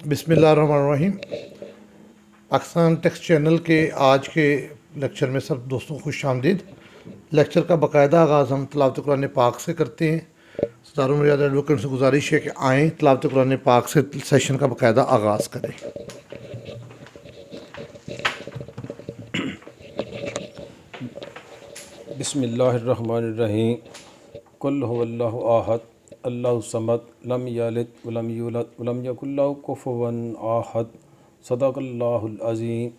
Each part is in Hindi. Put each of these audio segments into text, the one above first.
बिस्मिल्लाहिर्रहमानिर्रहीम। पाकिस्तान टेक्स्ट चैनल के आज के लेक्चर में सब दोस्तों को खुश आमदीद। लेक्चर का बाकायदा आगाज़ हम तिलावत कुरान पाक से करते हैं। सदारुल रियाद एडवोकेट से गुजारिश है कि आएँ तिलावत कुरान पाक से सेशन का बाकायदा आगाज़ करें। बिस्मिल्लाहिर्रहमानिर्रहीम। कुल हुवल्लाहु अहद अल्लाहु समद लम यलिद वलम यूलद वलम यकुल लहू कुफुवन अहद। सदक़ल्लाहुल अज़ीम।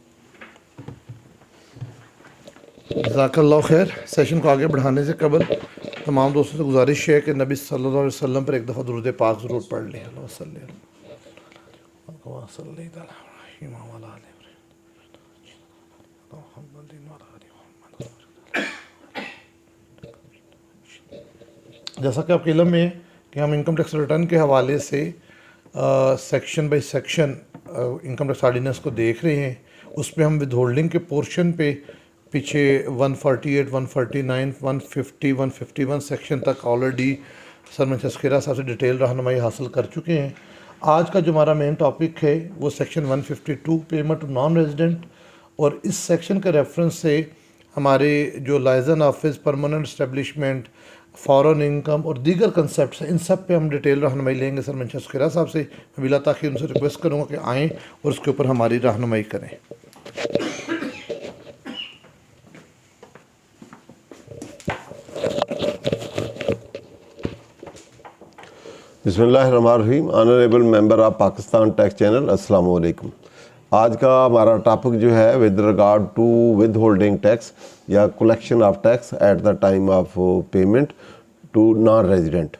जज़ाकल्लाहु खैर। सेशन को आगे बढ़ाने से कबल तमाम दोस्तों से गुजारिश है कि नबी सल्लल्लाहु अलैहि वसल्लम पर एक दफ़ा दुरूद पाक ज़रूर पढ़ लें। जैसा कि आपके इल्म में है कि हम इनकम टैक्स रिटर्न के हवाले से section by section income tax ordinance को देख रहे हैं। उसमें हम विद होल्डिंग के पोर्शन पे पीछे 148, 149, 150, 151 सेक्शन तक ऑलरेडी सर मंचस्केरा साहब से डिटेल रहनुमाई हासिल कर चुके हैं। आज का जो हमारा मेन टॉपिक है वो section 152 payment to non resident, और इस सेक्शन के रेफरेंस से हमारे जो liaison office, permanent establishment, foreign income और दीगर कंसेप्ट हैं, इन सब पे हम डिटेल रहनुमाई लेंगे सर मंचस्केरा साहब से। मैं बिला ताकि उनसे रिक्वेस्ट करूँगा कि आएँ और उसके ऊपर हमारी रहनुमाई करें। बिस्मिल्लाहिर्रहमानिर्रहीम। Honourable member of Pakistan tax channel, अस्सलाम वालेकुम। आज का हमारा टॉपिक जो है with regard to withholding tax या collection of tax at the time of payment to non resident.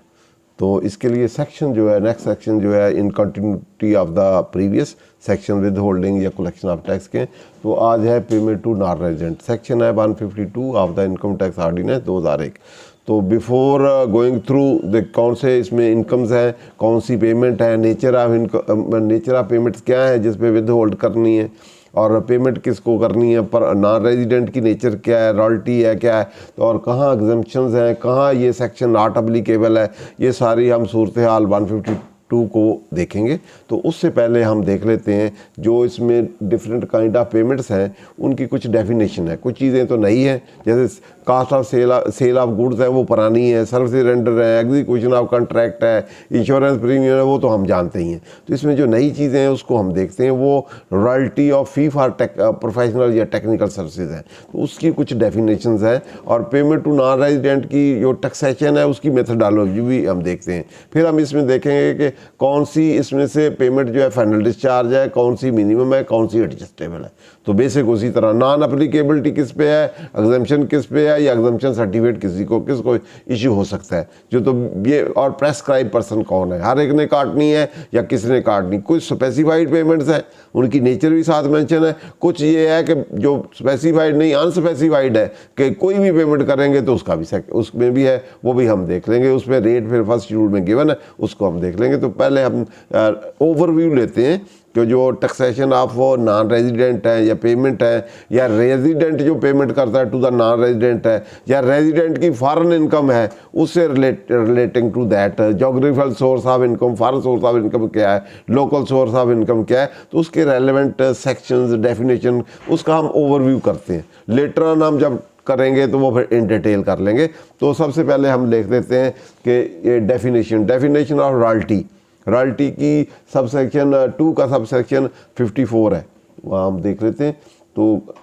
तो इसके लिए सेक्शन जो है, नेक्स्ट सेक्शन जो है in continuity of the previous section withholding या कलेक्शन ऑफ टैक्स के, तो आज है payment to non resident. Section है 152 of the income tax ordinance 2001। तो बिफोर गोइंग थ्रू द कौन से इसमें इनकम्स हैं, कौन सी पेमेंट है, नेचर ऑफ पेमेंट्स क्या है जिस पे विद होल्ड करनी है, और पेमेंट किसको करनी है, पर नॉन रेजिडेंट की नेचर क्या है, रॉयल्टी है क्या है, तो और कहाँ एग्जम्पशंस हैं, कहाँ ये सेक्शन नॉट अप्लीकेबल है, ये सारी हम सूरत हाल 152 को देखेंगे। तो उससे पहले हम देख लेते हैं जो इसमें डिफरेंट काइंड ऑफ पेमेंट्स हैं उनकी कुछ डेफिनेशन है। कुछ चीज़ें तो नई हैं, जैसे cost of sale of goods है वो पुरानी है, सर्विस रेंडर है, एग्जीक्यूशन ऑफ कॉन्ट्रैक्ट है, इंश्योरेंस प्रीमियम है, वो तो हम जानते ही हैं। तो इसमें जो नई चीज़ें हैं उसको हम देखते हैं, वो royalty of fee for professional या टेक्निकल सर्विसेज है, तो उसकी कुछ डेफिनेशंस हैं। और पेमेंट टू नॉन रेजिडेंट की जो टैक्सेशन है उसकी मेथडोलॉजी भी हम देखते हैं। फिर हम इसमें देखेंगे कि कौन सी इसमें से पेमेंट जो है फाइनल डिस्चार्ज है, कौन सी मिनिमम है, कौन सी एडजस्टेबल है। तो बेसिक उसी तरह नॉन अप्लीकेबिलिटी किस पे है, एग्जम्पशन किस पे है, या एग्जम्पशन सर्टिफिकेट किसको इशू हो सकता है, जो तो ये, और प्रेस्क्राइब पर्सन कौन है, हर एक ने काटनी है या किसने काटनी। कुछ स्पेसिफाइड पेमेंट्स हैं, उनकी नेचर भी साथ मेंशन है। कुछ ये है कि जो स्पेसिफाइड नहीं, अनस्पेसिफाइड है कि कोई भी पेमेंट करेंगे तो उसका भी उसमें भी है, वो भी हम देख लेंगे। उसमें रेट फिर फर्स्ट शेड्यूल में गिवन है, उसको हम देख लेंगे। तो पहले हम ओवरव्यू लेते हैं कि जो टैक्सेशन ऑफ वो नॉन रेजिडेंट है या पेमेंट है, या रेजिडेंट जो पेमेंट करता है टू द नॉन रेजिडेंट है, या रेजिडेंट की फॉरेन इनकम है उससे relating to that, geographical source of income, foreign source of income क्या है, लोकल सोर्स ऑफ इनकम क्या है, तो उसके रेलेवेंट सेक्शंस, डेफिनेशन, उसका हम ओवरव्यू करते हैं। लेटर ऑन हम जब करेंगे तो वो फिर इन डिटेल कर लेंगे। तो सबसे पहले हम देख लेते हैं कि ये डेफिनेशन ऑफ रॉयल्टी की सब सेक्शन 2 का सब सेक्शन 54 है, वहाँ हम देख लेते हैं। तो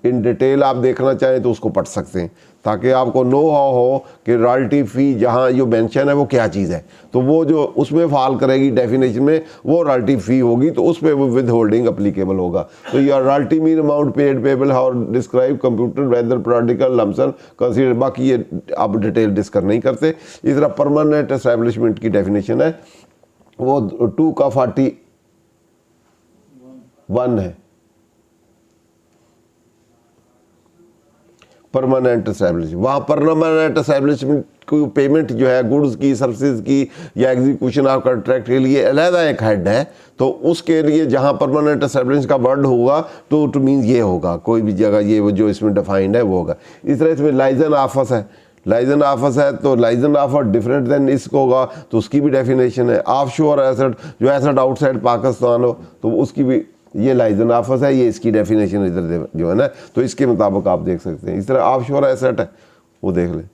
इन डिटेल आप देखना चाहें तो उसको पढ़ सकते हैं, ताकि आपको नो हाउ हो कि रॉयल्टी फ़ी जहाँ जो मेंशन है वो क्या चीज़ है। तो वो जो उसमें फॉल करेगी डेफिनेशन में, वो रॉयल्टी फ़ी होगी, तो उस पर वो विद होल्डिंग अप्लीकेबल होगा। तो your royalty mean amount paid payable how describe computer whether periodical lump sum consider, बाकी ये आप डिटेल डिस्कस नहीं करते। इस तरह परमानेंट एस्टेब्लिशमेंट की डेफिनेशन है, वो 2 का 41 है, परमानेंट एस्टेब्लिशमेंट। वहाँ परमानेंट एस्टेब्लिशमेंट को पेमेंट जो है गुड्स की, सर्विसेज की या एग्जीक्यूशन ऑफ कॉन्ट्रैक्ट के लिए अलहदा एक हेड है, तो उसके लिए जहाँ परमानेंट एस्टेब्लिशमेंट का वर्ड होगा तो इट मीन्स ये होगा, कोई भी जगह ये वो जो इसमें डिफाइंड है वो होगा। इस तरह इसमें लाइजन ऑफिस है, लाइजन ऑफिस है तो लाइजन ऑफर डिफरेंट देन इसको होगा तो उसकी भी डेफिनेशन है। ऑफशोर एसेट, जो एसेट आउटसाइड पाकिस्तान हो तो उसकी भी, ये लाइजन ऑफिस है, ये इसकी डेफिनेशन इधर जो है ना, तो इसके मुताबिक आप देख सकते हैं। इस तरह ऑफशोर एसेट है वो देख लें,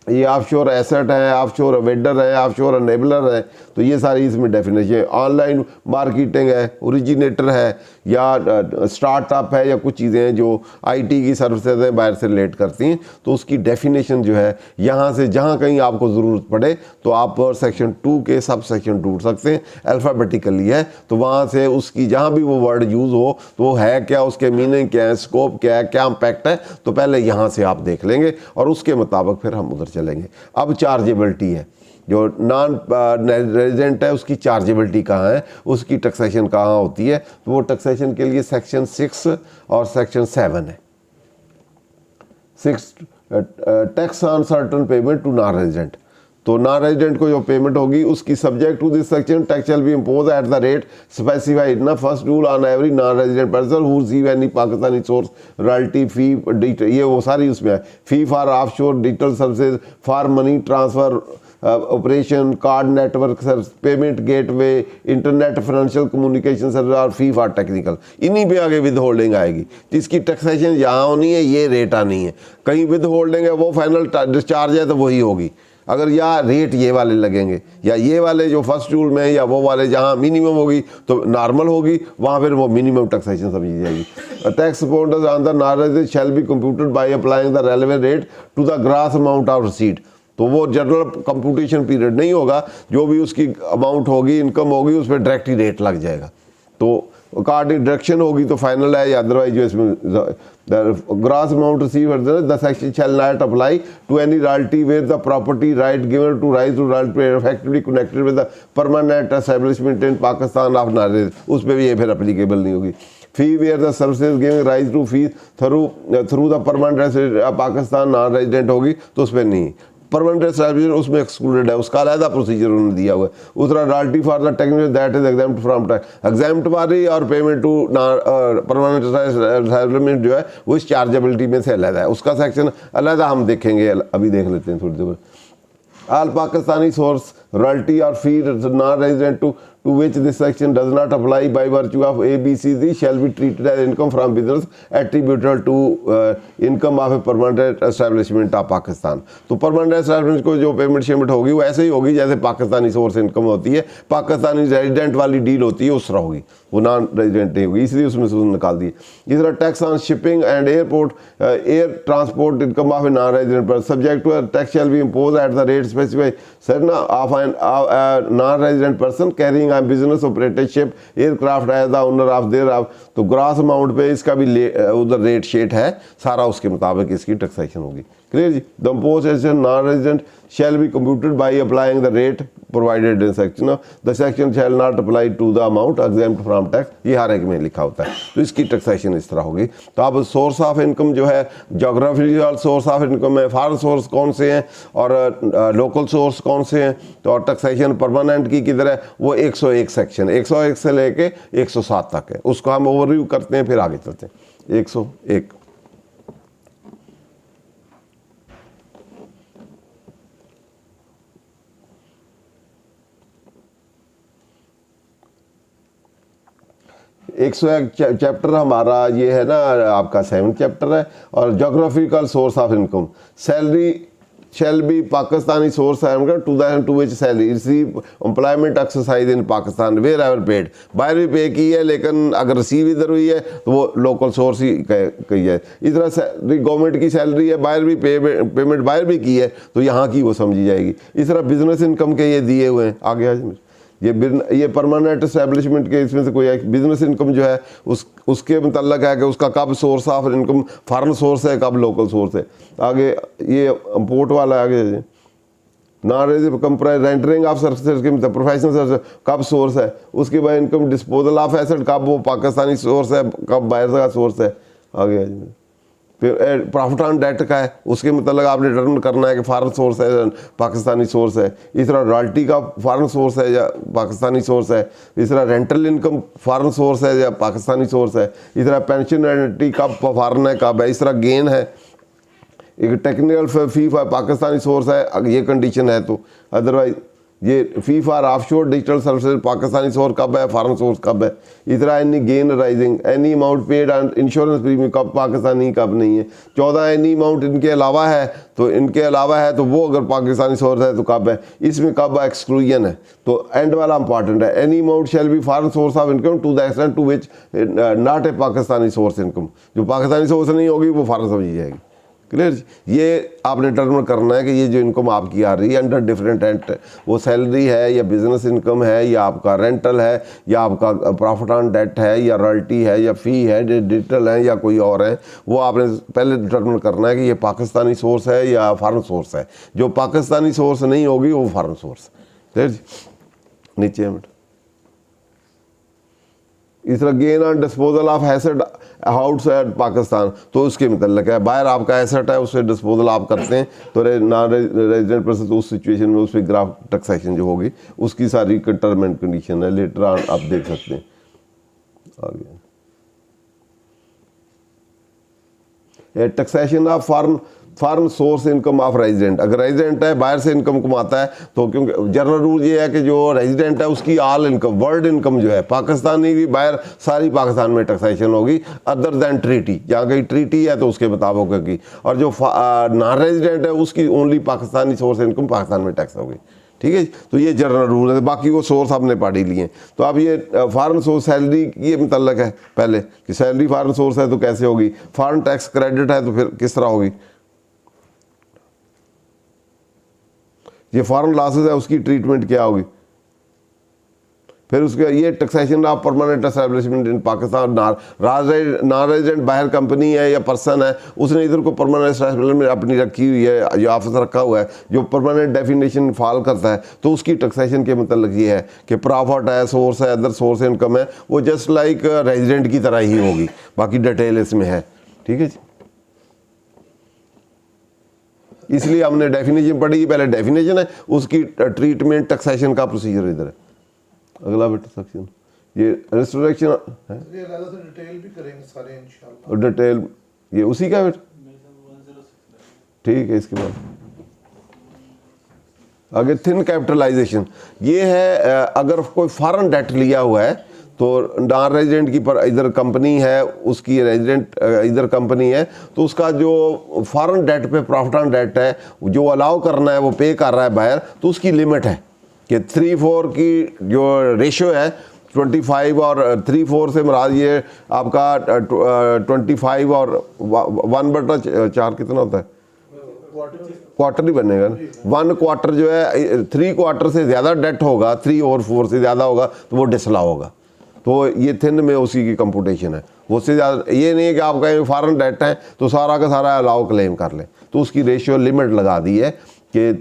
ये ऑफशोर एसेट है, ऑफशोर वेंडर है, ऑफशोर एनेबलर है, तो ये सारी इसमें डेफिनेशन। ऑनलाइन मार्केटिंग है, ओरिजिनेटर है, या स्टार्टअप है, या कुछ चीज़ें हैं जो आईटी की सर्विसेज हैं बाहर से रिलेट करती हैं, तो उसकी डेफिनेशन जो है यहाँ से जहाँ कहीं आपको ज़रूरत पड़े तो आप सेक्शन 2 के सब सेक्शन ढूंढ सकते हैं। अल्फ़ाबेटिकली है तो वहाँ से उसकी जहाँ भी वो वर्ड यूज़ हो तो वो है क्या, उसके मीनिंग क्या है, स्कोप क्या है, क्या इम्पैक्ट है, तो पहले यहाँ से आप देख लेंगे और उसके मुताबिक फिर हम उधर चलेंगे। अब चार्जेबिलिटी है, जो नॉन रेजिडेंट है उसकी चार्जेबिलिटी कहाँ है, उसकी टैक्सेशन कहाँ होती है, तो वो टैक्सेशन के लिए सेक्शन 6 और सेक्शन 7 है। 6 tax on certain payment to non resident, तो नॉन रेजिडेंट को जो पेमेंट होगी उसकी subject to this section tax shall be impose at the rate specified in first rule on every non resident person who receive any Pakistani source royalty fee, ये वो सारी उसमें है। Fee for offshore digital services, for money transfer operation, card network service, payment gateway, internet financial communication service और फी फॉर टेक्निकल, इन्हीं पे आगे विद होल्डिंग आएगी। जिसकी टैक्सेशन यहाँ होनी है ये रेट आनी है। कहीं विद होल्डिंग है वो फाइनल डिस्चार्ज है तो वही होगी। अगर या रेट ये वाले लगेंगे या ये वाले जो फर्स्ट रूल में या वो वाले जहाँ मिनिमम होगी तो नॉर्मल होगी, वहाँ फिर वो मिनिमम टैक्सेशन समझी जाएगी। Tax amount on the non resident shall be computed by applying the relevant rate to the gross amount of receipt, तो वो जनरल कंप्यूटेशन पीरियड नहीं होगा, जो भी उसकी अमाउंट होगी, इनकम होगी, उस पर डायरेक्ट ही रेट लग जाएगा। तो कार्ड डिडक्शन होगी तो फाइनल है, या अदरवाइज जो इसमें gross amount receive the section shall not apply to any royalty where the property right given to rise to royalty effectively connected with the permanent establishment in Pakistan of non, उस पर भी ये फिर अप्लीकेबल नहीं होगी। Fee where the services giving rise to fee through the permanent resident Pakistan non resident होगी तो उस पर नहीं। परमानेंट एस्टैब्लिशमेंट उसमें एक्सक्लूडेड है, उसका अलग प्रोसीजर उन्होंने दिया हुआ है। उस royalty for the technical that is exempt from tax, exempt वाली और पेमेंट टू परमानेंट एस्टैब्लिशमेंट जो है वो इस चार्जेबिलिटी में से अलग है, उसका सेक्शन अलग हम देखेंगे, अभी देख लेते हैं थोड़ी देर। All Pakistani source royalty or fee non-resident to which this section does not apply by virtue of ABCD shall be treated as income from business attributable to income of a permanent establishment of Pakistan। तो परमानेंट एस्टैब्लिशमेंट को जो पेमेंट शेमेंट होगी वो ऐसे ही होगी जैसे पाकिस्तानी सोर्स इनकम होती है, पाकिस्तानी रेजिडेंट वाली डील होती है उस तरह होगी, वो नॉन रेजिडेंट नहीं होगी, इसलिए उसमें से निकाल दिए। इस तरह tax on shipping and airport air transport income of a non resident पर subject to tax shall be impose at the rate specified sir of an non resident person carrying business operatorship aircraft as the owner ऑफ देयर ऑफ, तो ग्रॉस अमाउंट पे इसका भी उधर रेट शेट है सारा, उसके मुताबिक इसकी टैक्सेशन होगी। क्लियर जी। The imposition non resident shall be computed by applying the rate provided in section, the section shall not apply to the amount exempt from tax, ये हर एक में लिखा होता है, तो इसकी टैक्सेशन इस तरह होगी। तो अब सोर्स ऑफ इनकम जो है, जोग्राफिकल सोर्स ऑफ इनकम है, फॉरेन सोर्स कौन से हैं और लोकल सोर्स कौन से हैं, तो और टैक्सेशन परमानेंट की किधर है, वो 101 सेक्शन 101 से लेके 107 तक है, उसको हम ओवरव्यू करते हैं फिर आगे चलते हैं। 101 101 चैप्टर हमारा ये है ना, आपका 7th चैप्टर है, और geographical source of income. Salary shall be Pakistani source to the to which salary receive employment exercise in Pakistan wherever paid, बाहर भी पे की है लेकिन अगर रिसीव इधर हुई है तो वो लोकल सोर्स ही कही है। इस तरह सैलरी गवर्नमेंट की सैलरी है, बाहर भी पेमेंट बाहर भी की है तो यहाँ की वो समझी जाएगी। इस तरह बिजनेस इनकम के ये दिए हुए हैं आगे आज ये परमानेंट एस्टैब्लिशमेंट के इसमें से कोई एक बिजनेस इनकम जो है उसके मुतल्लक है कि उसका कब source of income foreign source है कब लोकल सोर्स है। आगे ये इम्पोर्ट वाला आगे non resident comprise rendering of services के प्रोफेशनल सर्विस कब सोर्स है, उसके बाद इनकम डिस्पोजल ऑफ एसेट कब वो पाकिस्तानी सोर्स है कब बाहर का सोर्स है। आगे फिर प्रॉफिट ऑन डेट का है, उसके मतलब आपने डिटरमिन करना है कि फॉरेन सोर्स है पाकिस्तानी सोर्स है। इस तरह रॉयल्टी का फॉरेन सोर्स है या पाकिस्तानी सोर्स है। इस तरह रेंटल इनकम फॉरेन सोर्स है या पाकिस्तानी सोर्स है। इस तरह पेंशन एंटी कब फॉरेन है कब है। इस तरह गेन है, एक technical fee for Pakistani source है, ये कंडीशन है तो, अदरवाइज ये फ़ी for offshore digital services Pakistani source कब है, फॉरेन सोर्स कब है। इतना any gain rising, any amount paid and insurance premium कब पाकिस्तानी कब नहीं है। 14 एनी अमाउंट इनके अलावा है, तो इनके अलावा है तो वो अगर पाकिस्तानी सोर्स है तो कब है, इसमें कब एक्सक्लूजन है। तो एंड वाला इंपॉर्टेंट है, any amount shall be foreign source of income to the extent to which not a Pakistani source income. जो पाकिस्तानी सोर्स नहीं होगी वो फॉरेन समझी जाएगी। क्लियर। ये आपने डिटरमिन करना है कि ये जो इनकम आपकी आ रही है अंडर डिफरेंट रेंट, वो सैलरी है या बिजनेस इनकम है या आपका रेंटल है या आपका प्रॉफिट ऑन डेट है या रॉयल्टी है या फ़ी है, डिजिटल है या कोई और है, वो आपने पहले डिटरमिन करना है कि ये पाकिस्तानी सोर्स है या फॉरेन सोर्स है। जो पाकिस्तानी सोर्स नहीं होगी वो फॉरेन सोर्स। क्लियर जी। नीचे मिनट इस तरह gain on disposal of asset outside Pakistan, तो उसके मतलब है बाहर आपका एसेट है उससे डिस्पोजल आप करते हैं तो नॉन रेजिडेंट पर्सन, तो उस सिचुएशन में उस पर ग्राफ टैक्सेशन जो होगी उसकी सारी टर्म एंड कंडीशन है, लेटर ऑन आप देख सकते हैं। आगे taxation of foreign source income of resident, अगर रेजिडेंट है बाहर से इनकम कमाता है तो, क्योंकि जनरल रूल ये है कि जो रेजिडेंट है उसकी ऑल इनकम वर्ल्ड इनकम जो है पाकिस्तानी की बाहर सारी पाकिस्तान में टैक्सेशन होगी, अदर दैन ट्रीटी, जहाँ कहीं ट्रीटी है तो उसके मुताबिक होगी, और जो नॉन रेजिडेंट है उसकी only Pakistani source income Pakistan में टैक्स होगी। ठीक है, तो ये जनरल रूल है, बाकी वो सोर्स आपने पढ़ ही लिए। तो अब ये फॉरेन सोर्स सैलरी ये मुतल्लक है पहले कि सैलरी फॉरेन सोर्स है तो कैसे होगी, फॉरेन टैक्स क्रेडिट है तो फिर किस तरह होगी, ये फॉरेन लॉसेस है उसकी ट्रीटमेंट क्या होगी, फिर उसके ये taxation of permanent establishment in Pakistan, non resident बाहर कंपनी है या पर्सन है उसने इधर को परमानेंट एस्टैब्लिशमेंट अपनी रखी हुई है, जो ऑफिस रखा हुआ है जो परमानेंट डेफिनेशन फॉल करता है, तो उसकी टैक्सेशन के मतलब ये है कि प्रॉफिट है, सोर्स है, अदर सोर्स इनकम है, वो जस्ट लाइक रेजिडेंट की तरह ही होगी, बाकी डिटेल इसमें है। ठीक है जी, इसलिए हमने डेफिनेशन पढ़ी, पहले डेफिनेशन है उसकी ट्रीटमेंट टैक्सेशन का प्रोसीजर इधर है। अगला बेटा सेक्शन ये रिस्ट्रिक्शन है, ये ज़्यादा से डिटेल भी करेंगे सारे इंशाल्लाह। और डिटेल ये उसी का बेटा, ठीक है। इसके बाद आगे थिन कैपिटलाइजेशन, ये है अगर कोई फॉरेन डेट लिया हुआ है तो नॉन रेजिडेंट की पर इधर कंपनी है उसकी रेजिडेंट इधर कंपनी है, तो उसका जो फॉरेन डेट पे प्रॉफिट ऑन डेट है जो अलाउ करना है वो पे कर रहा है बाहर, तो उसकी लिमिट है कि 3-4 की जो रेशो है 25 और 3-4 से मुराद ये आपका 25 और 1/4 कितना होता है, क्वार्टर ही बनेगा ना, 1 क्वार्टर जो है 3 क्वार्टर से ज़्यादा डेट होगा, 3 और 4 से ज़्यादा होगा तो वो डिसअलाउ होगा। तो ये थिन में उसी की कंप्यूटेशन है, वो उससे ज़्यादा ये नहीं है कि आपका फॉरेन डेट है तो सारा का सारा अलाउ क्लेम कर लें, तो उसकी रेशियो लिमिट लगा दी है कि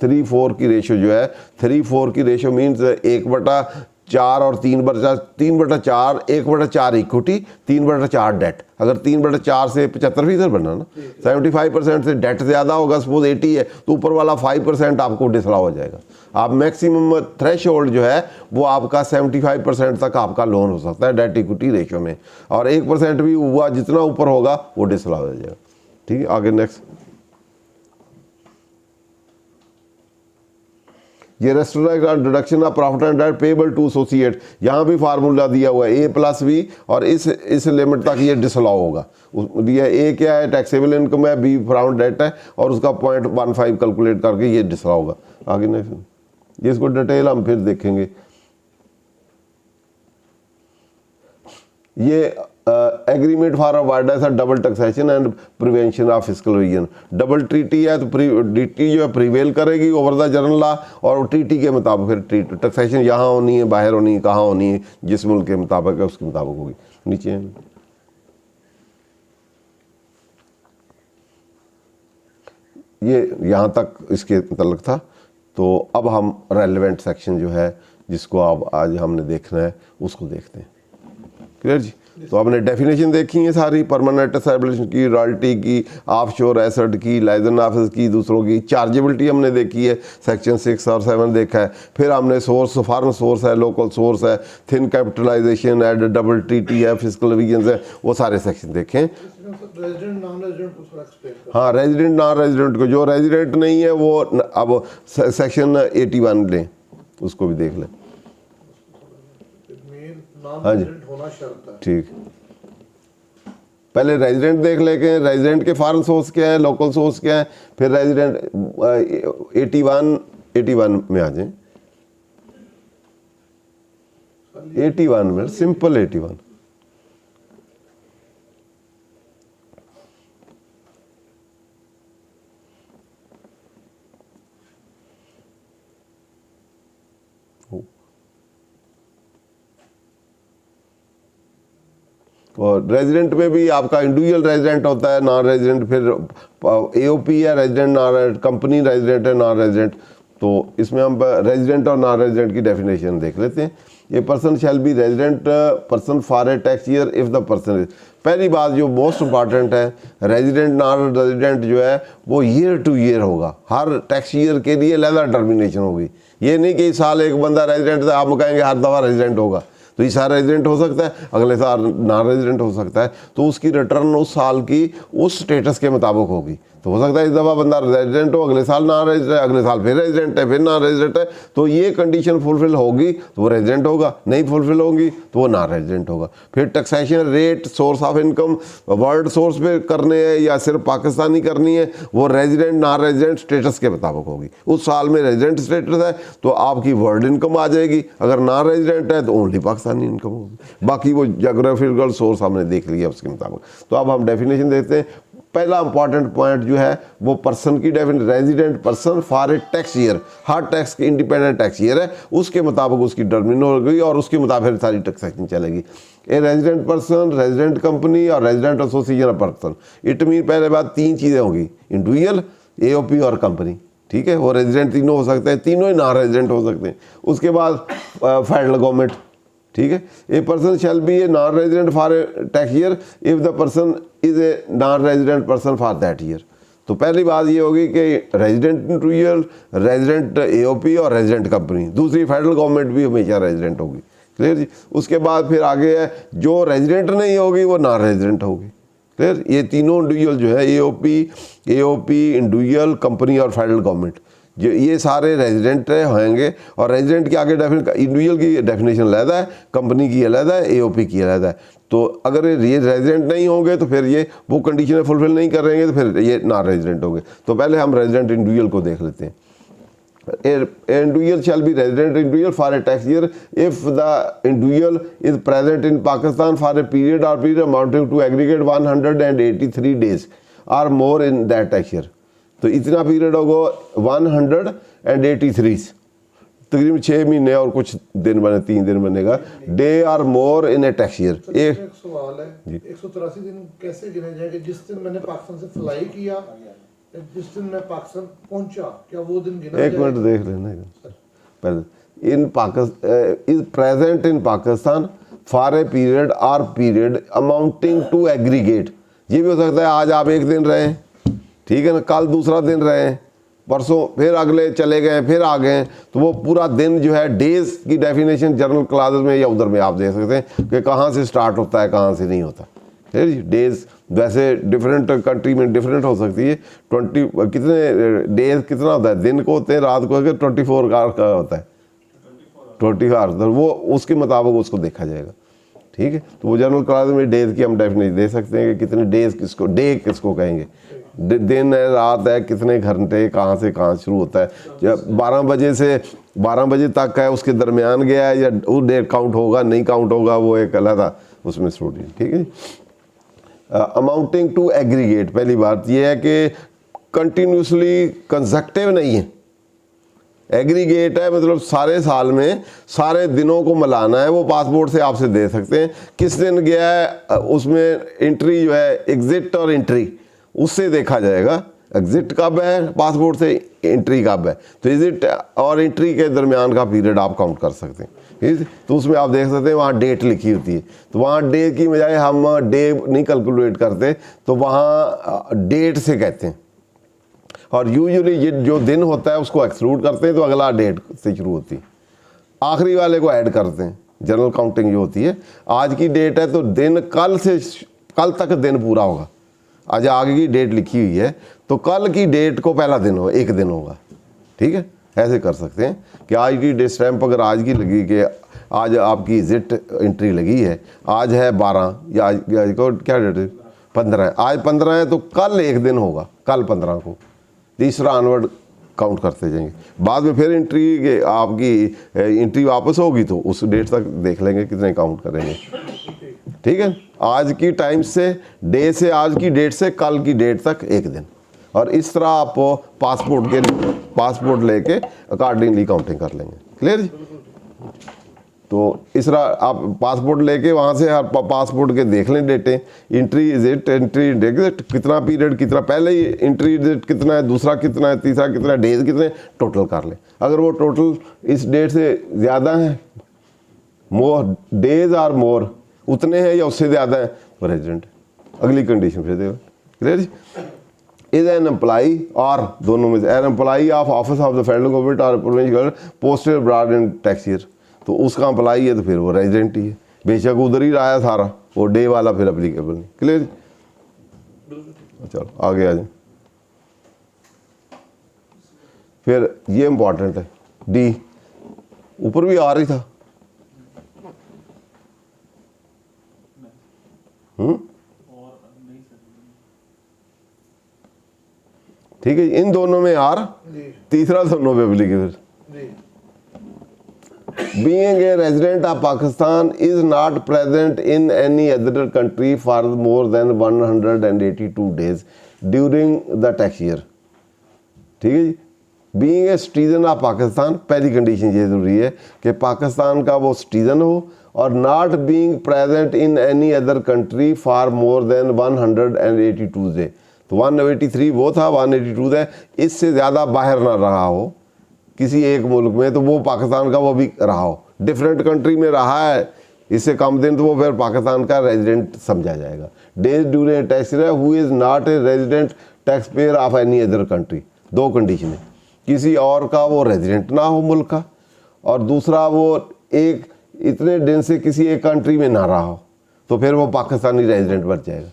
3-4 की रेशियो जो है, 3-4 की रेशियो मीन्स 1/4 और 3/4, 1/4 इक्विटी, 3/4 डेट। अगर 3/4 से 75% बनना ना, 75% से डेट ज़्यादा होगा, सपोज 80 है तो ऊपर वाला 5% आपको डिसअलाउ हो जाएगा। आप मैक्सिमम थ्रेशोल्ड जो है वो आपका 75% तक आपका लोन हो सकता है डेट इक्विटी रेशियो में, और 1% भी हुआ जितना ऊपर होगा वो डिसअलाउ हो जाएगा। ठीक है, आगे नेक्स्ट ये restaurant deduction of profit and debt payable to associate, यहाँ भी फार्मूला दिया हुआ है A+B, और इस लिमिट तक ये डिसअलाउ होगा। दिया A क्या है, टैक्सेबल इनकम है, B फॉरेन डेट है, और उसका 0.15 कैलकुलेट करके ये डिसअलाउ होगा। आगे नहीं, ये इसको डिटेल हम फिर देखेंगे। ये agreement for avoidance of double taxation and prevention of fiscal evasion, double treaty है तो डीटी जो है प्रिवेल करेगी ओवर द जनरल लॉ, और ट्रीटी के मुताबिक फिर टैक्सेशन यहाँ होनी है, बाहर होनी है, कहाँ होनी है, जिस मुल्क के मुताबिक है उसके मुताबिक होगी। नीचे ये यहाँ तक इसके मतलब था। तो अब हम रेलेवेंट सेक्शन जो है जिसको अब आज हमने देखना है उसको देखते हैं। क्लियर जी। तो आपने डेफिनेशन देखी है सारी, परमानेंट एस्टेब्लिशमेंट की, रॉयल्टी की, ऑफशोर एसेट की, लाइसेंस ऑफिस की, दूसरों की चार्जेबिलिटी हमने देखी है, सेक्शन 6 और 7 देखा है। फिर हमने सोर्स, फॉरेन सोर्स है, लोकल सोर्स है, थिन कैपिटलाइजेशन है, डबल टीटी है, फिजिकल विजन है, वो सारे सेक्शन देखे हैं। रेजिडेंट नॉन रेजिडेंट को थोड़ा एक्सप्लेन करो। हाँ, रेजिडेंट नॉन रेजिडेंट को, जो रेजिडेंट नहीं है वो अब सेक्शन 81 लें, उसको भी देख लें। मेन नॉन हाँ जी। रेजिडेंट होना शर्त है। ठीक, पहले रेजिडेंट देख लेके, रेजिडेंट के फॉरेन सोर्स क्या है, लोकल सोर्स क्या है, फिर रेजिडेंट 81 में आ जाए। 81 में सिंपल 81। और रेजिडेंट में भी आपका इंडिविजुअल रेजिडेंट होता है, नॉन रेजिडेंट, फिर एओपी है, resident non resident, company resident है, नॉन रेजिडेंट। तो इसमें हम रेजिडेंट और नॉन रेजिडेंट की डेफिनेशन देख लेते हैं। ये person shall be resident person for a tax year if the person is, पहली बात जो मोस्ट इंपॉर्टेंट है, रेजिडेंट नॉन रेजिडेंट जो है वो ईयर टू ईयर होगा, हर टैक्स ईयर के लिए अलग टर्मिनेशन होगी। ये नहीं कि इस साल एक बंदा रेजिडेंट था, आप कहेंगे हर दफ़ा रेजिडेंट होगा, तो इस साल रेजिडेंट हो सकता है, अगले साल नॉन रेजिडेंट हो सकता है, तो उसकी रिटर्न उस साल की उस स्टेटस के मुताबिक होगी। तो हो सकता है इस दफ़ा बंदा रेजिडेंट हो, अगले साल नॉन रेजिडेंट, अगले साल फिर रेजिडेंट है, फिर नॉन रेजिडेंट है, तो ये कंडीशन फुलफिल होगी तो वो रेजिडेंट होगा, नहीं फुलफिल होगी तो वो नॉन रेजिडेंट होगा। फिर taxation rate, source of income world source पे करने हैं या सिर्फ पाकिस्तानी करनी है, वो रेजिडेंट नॉन रेजिडेंट स्टेटस के मुताबिक होगी। उस साल में रेजिडेंट स्टेटस है तो आपकी वर्ल्ड इनकम आ जाएगी, अगर नॉन रेजिडेंट है तो ओनली पाकिस्तानी इनकम होगी। बाकी वो जोग्राफिकल सोर्स हमने देख लिया उसके मुताबिक। तो अब हम डेफिनेशन देते हैं। पहला इंपॉर्टेंट पॉइंट जो है वो पर्सन की definition, resident person for a tax year, her tax की इंडिपेंडेंट टैक्स ईयर है, उसके मुताबिक उसकी टर्मिनोलॉजी होगी और उसके मुताबिक सारी टैक्सेशन चलेगी। A resident person, resident company और resident association of person, it mean पहले बात 3 चीज़ें होंगी, इंडिविजुअल, एओपी और कंपनी। ठीक है, वो रेजिडेंट तीनों हो सकते हैं, तीनों ही नॉन रेजिडेंट हो सकते हैं। उसके बाद फेडरल गवर्नमेंट। ठीक है, a person shall be A non resident for a tax year if the person is a non resident person for that year. तो पहली बात ये होगी कि रेजिडेंट इंडिविजुअल, रेजिडेंट एओपी और रेजिडेंट कंपनी। दूसरी, फेडरल गवर्नमेंट भी हमेशा रेजिडेंट होगी। क्लियर जी। उसके बाद फिर आगे है जो रेजिडेंट नहीं होगी वो नॉन रेजिडेंट होगी। क्लियर, ये तीनों इंडिविजुअल जो है, एओपी इंडिविजुअल, कंपनी और फेडरल गवर्नमेंट, जो ये सारे रेजिडेंट होंगे। और रेजिडेंट की आगे इंडिविजुअल की डेफिनेशन अलग है, कंपनी की अलग है, एओपी की अलग है। तो अगर ये रेजिडेंट नहीं होंगे तो फिर ये वो कंडीशन फुलफिल नहीं करेंगे तो फिर ये नॉन रेजिडेंट होंगे। तो पहले हम रेजिडेंट इंडिविजुअल को देख लेते हैं। Individual shall be resident individual for a tax year if the individual is present in Pakistan for a period amounting to aggregate 183 days or more in that tax year। तो इतना पीरियड होगा 183, तकरीबन 6 महीने और कुछ दिन बने, 3 दिन बनेगा, day or more in a tax year. एक सवाल है, 183 दिन कैसे गिने जाएंगे? जिस दिन मैंने पाकिस्तान से फ्लाई किया, जिस दिन मैं पाकिस्तान पहुंचा, क्या वो दिन गिना? एक मिनट देख लेना पहले। In Pakistan is present in Pakistan for a period or period amounting to aggregate. ये भी हो सकता है आज आप एक दिन रहे, ठीक है ना, कल दूसरा दिन रहे, परसों फिर अगले चले गए, फिर आ गए, तो वो पूरा दिन जो है, डेज की डेफिनेशन जनरल क्लासेस में या उधर में आप देख सकते हैं कि कहाँ से स्टार्ट होता है, कहाँ से नहीं होता। ठीक है, डेज वैसे डिफरेंट कंट्री में डिफरेंट हो सकती है। 20 कितने डेज कितना होता है, दिन को होते हैं, रात को अगर 24 आवर का होता है, 24 आवर, तो वो उसके मुताबिक उसको देखा जाएगा। ठीक है, तो वो जनरल क्लास में डेज की हम डेफिनेशन दे सकते हैं कि कितने डेज किसको, डे किसको कहेंगे, दिन है, रात है, कितने घंटे, कहाँ से कहाँ शुरू होता है। जब 12 बजे से 12 बजे तक है, उसके दरमियान गया है या वो डे काउंट होगा नहीं काउंट होगा, वो एक अलग था उसमें स्टूडेंट। ठीक है, अमाउंटिंग टू एग्रीगेट, पहली बात यह है कि कंटिन्यूसली कंसेक्टिव नहीं है, एग्रीगेट है, मतलब सारे साल में सारे दिनों को मिलाना है। वो पासपोर्ट से आपसे दे सकते हैं किस दिन गया है, उसमें एंट्री जो है, एग्जिट और एंट्री, उससे देखा जाएगा एग्जिट कब है, पासपोर्ट से एंट्री कब है, तो एग्जिट और एंट्री के दरमियान का पीरियड आप काउंट कर सकते हैं। ठीक है, तो उसमें आप देख सकते हैं वहाँ डेट लिखी होती है, तो वहाँ डे की बजाय हम डे नहीं कैलकुलेट करते, तो वहाँ डेट से कहते हैं। और यूजुअली ये जो दिन होता है उसको एक्सक्लूड करते हैं, तो अगला डेट से शुरू होती है, आखिरी वाले को ऐड करते हैं। जनरल काउंटिंग जो होती है, आज की डेट है तो दिन कल तक दिन पूरा होगा। आज आगे की डेट लिखी हुई है तो कल की डेट को पहला दिन हो, एक दिन होगा। ठीक है, ऐसे कर सकते हैं कि आज की डेट स्टैंप अगर आज की लगी कि आज आपकी जिट एंट्री लगी है, आज है 12 या आज को क्या डेट है 15 है, आज 15 है तो कल एक दिन होगा, कल 15 को, तीसरा ऑनवर्ड काउंट करते जाएंगे। बाद में फिर एंट्री आपकी एंट्री वापस होगी तो उस डेट तक देख लेंगे कितने काउंट करेंगे। ठीक है, आज की टाइम से डे से आज की डेट से कल की डेट तक एक दिन, और इस तरह आप पासपोर्ट लेके अकॉर्डिंगली काउंटिंग कर लेंगे। क्लियर जी? तो इस तरह आप पासपोर्ट लेके वहाँ से हर पासपोर्ट के देख लें डेटें, एंट्री इजिट, एंट्री डेट कितना पीरियड, कितना पहले ही एंट्री इजिट कितना है, दूसरा कितना है, तीसरा कितना है, डेज कितने, टोटल कर लें। अगर वो टोटल इस डेट से ज़्यादा है, मोर डेज आर मोर, उतने हैं या उससे ज़्यादा है, वो रेजिडेंट। अगली कंडीशन फिर देगा। क्लियर जी? इज एन एम्प्लॉई और दोनों में से an employee of office of the federal government और provincial government posted abroad in tax year, तो उसका एम्प्लॉई है तो फिर वो रेजिडेंट ही है, बेशक उधर ही रहा है सारा, वो डे वाला फिर अप्लीकेबल नहीं। क्लियर? चलो आगे आ जाए। फिर ये इंपॉर्टेंट है, डी ऊपर भी आ रही था। ठीक है, इन दोनों में आर, तीसरा दोनों पे applicable. Being a resident of Pakistan is not present in any other country for more than 182 days during the tax year. ठीक है जी? Being a citizen of Pakistan, पहली कंडीशन ये ज़रूरी है कि पाकिस्तान का वो सिटीज़न हो, और not being present in any other country for more than 182 days। तो 183 वो था, 182 है, इससे ज़्यादा बाहर ना रहा हो किसी एक मुल्क में, तो वो पाकिस्तान का वो भी रहा हो। डिफरेंट कंट्री में रहा है इससे कम दिन, तो वो फिर पाकिस्तान का रेजिडेंट समझा जाएगा। Days during tax year who is not a resident tax payer of any other country. दो कंडीशन है, किसी और का वो रेजिडेंट ना हो मुल्क का, और दूसरा वो एक इतने दिन से किसी एक कंट्री में ना रहा हो, तो फिर वो पाकिस्तानी रेजिडेंट बन जाएगा।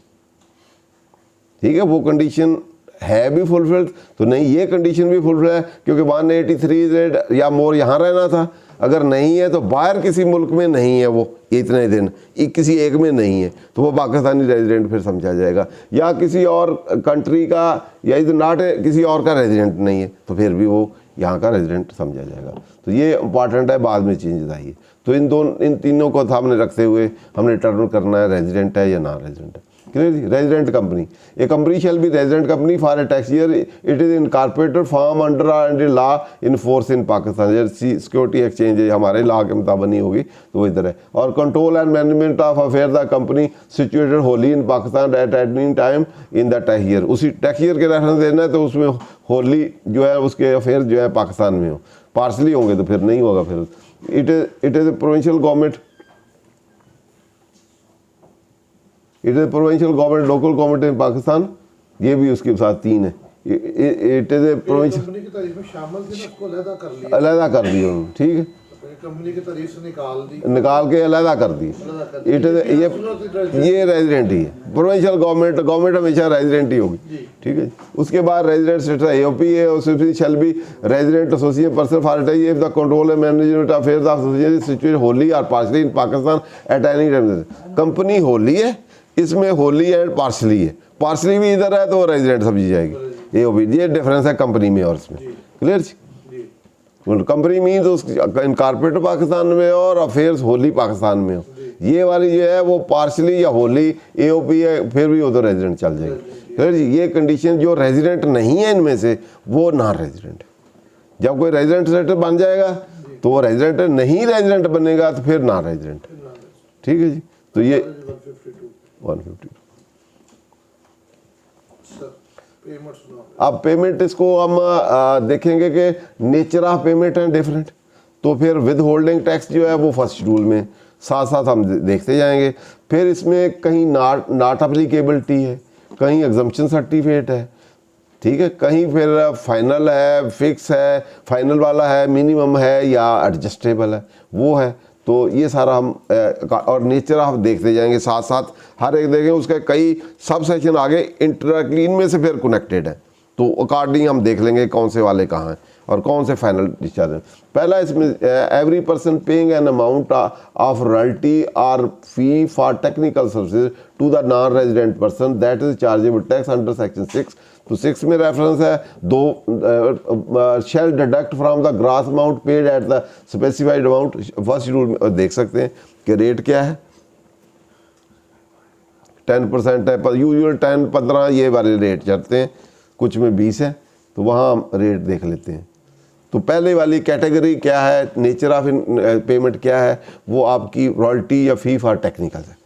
ठीक है, वो कंडीशन है भी फुलफिल्ड तो नहीं, ये कंडीशन भी फुलफिल है, क्योंकि 183 डेज या मोर यहाँ रहना था। अगर नहीं है तो बाहर किसी मुल्क में नहीं है वो इतने दिन, किसी एक में नहीं है, तो वो पाकिस्तानी रेजिडेंट फिर समझा जाएगा। या किसी और कंट्री का, या इधर नॉट किसी और का रेजिडेंट नहीं है, तो फिर भी वो यहाँ का रेजिडेंट समझा जाएगा। तो ये इंपॉर्टेंट है, बाद में चेंजेस आई है। तो इन तीनों को सामने रखते हुए हमने डिटरमिन करना है रेजिडेंट है या नॉन रेजिडेंट है। Clear? Resident company, A company shall be resident company for a tax year it is incorporated form under law in force in Pakistan. जैसे सिक्योरिटी एक्सचेंज है हमारे लॉ के मुताबिक नहीं होगी तो वो इधर है। और control and management of affair the company situated Holi in Pakistan at any time in the tax year. उसी टैक्स ईयर के रेफरेंस देना है तो उसमें होली जो है उसके अफेयर जो है पाकिस्तान में हो, पार्सली होंगे तो फिर नहीं होगा। फिर it is a provincial government, it is provincial government, local government in Pakistan, ये भी उसके साथ तीन है। It is a provincial, company की तारीफ में शामिल थी ना, उसको अलहदा कर लिया, अलहदा कर दिया उन्होंने। ठीक है, कंपनी की तारीफ से निकाल के अलहदा कर दी। इट ये रेजिडेंट ही है, प्रोविंशियल गवर्नमेंट हमेशा रेजिडेंट ही होगी। ठीक है, उसके बाद रेजिडेंट स्टेटस एओपी है, उसमें shall be resident associate person for if the control and management of affairs of association situated wholly और partly in Pakistan at any time. Company wholly है, इसमें होली एंड पार्सली है, पार्सली भी इधर है तो रेजिडेंट समझी जाएगी। एओपी, ये डिफरेंस है कंपनी में और इसमें। क्लियर जी? कंपनी मीन्स उस इनकॉर्पोरेटेड पाकिस्तान में और अफेयर्स होली पाकिस्तान में हो। ये वाली जो है वो पार्शली या होली एओपी है, फिर भी उधर रेजिडेंट चल जाएगी। फिर ये कंडीशन जो रेजिडेंट नहीं है इनमें से वो नॉन रेजिडेंट है। जब कोई रेजिडेंट स्टेटस बन जाएगा तो वो रेजिडेंट, नहीं रेजिडेंट बनेगा तो फिर नॉन रेजिडेंट। ठीक है जी? तो ये 152। अब पेमेंट इसको हम देखेंगे कि नेचर ऑफ पेमेंट है डिफरेंट। तो फिर विद होल्डिंग टैक्स जो है वो फर्स्ट शेड्यूल में साथ साथ हम देखते जाएंगे। फिर इसमें कहीं नॉट अप्लीकेबिलिटी है, कहीं एग्जम्पशन सर्टिफिकेट है, ठीक है, कहीं फिर फाइनल है, फिक्स है, फाइनल वाला है, मिनिमम है या एडजस्टेबल है वो है। तो ये सारा हम और नेचर ऑफ देखते जाएंगे साथ साथ, हर एक देखें उसके कई सब सेक्शन आगे इंटरक्लीन में से फिर कनेक्टेड है, तो अकॉर्डिंग हम देख लेंगे कौन से वाले कहाँ हैं और कौन से फाइनल डिस्चार्ज हैं। पहला इसमें every person paying an amount of royalty और fee for technical services to the non resident person that is chargeable tax under section 6। तो 6 में रेफरेंस है दो shall deduct from the gross amount paid at the specified amount. First schedule में देख सकते हैं कि रेट क्या है, 10% है, यूजुअल 10, 15 ये वाले रेट चलते हैं, कुछ में 20 है, तो वहाँ हम रेट देख लेते हैं। तो पहले वाली कैटेगरी क्या है, नेचर ऑफ पेमेंट क्या है, वो आपकी रॉयल्टी या फी फॉर टेक्निकल है।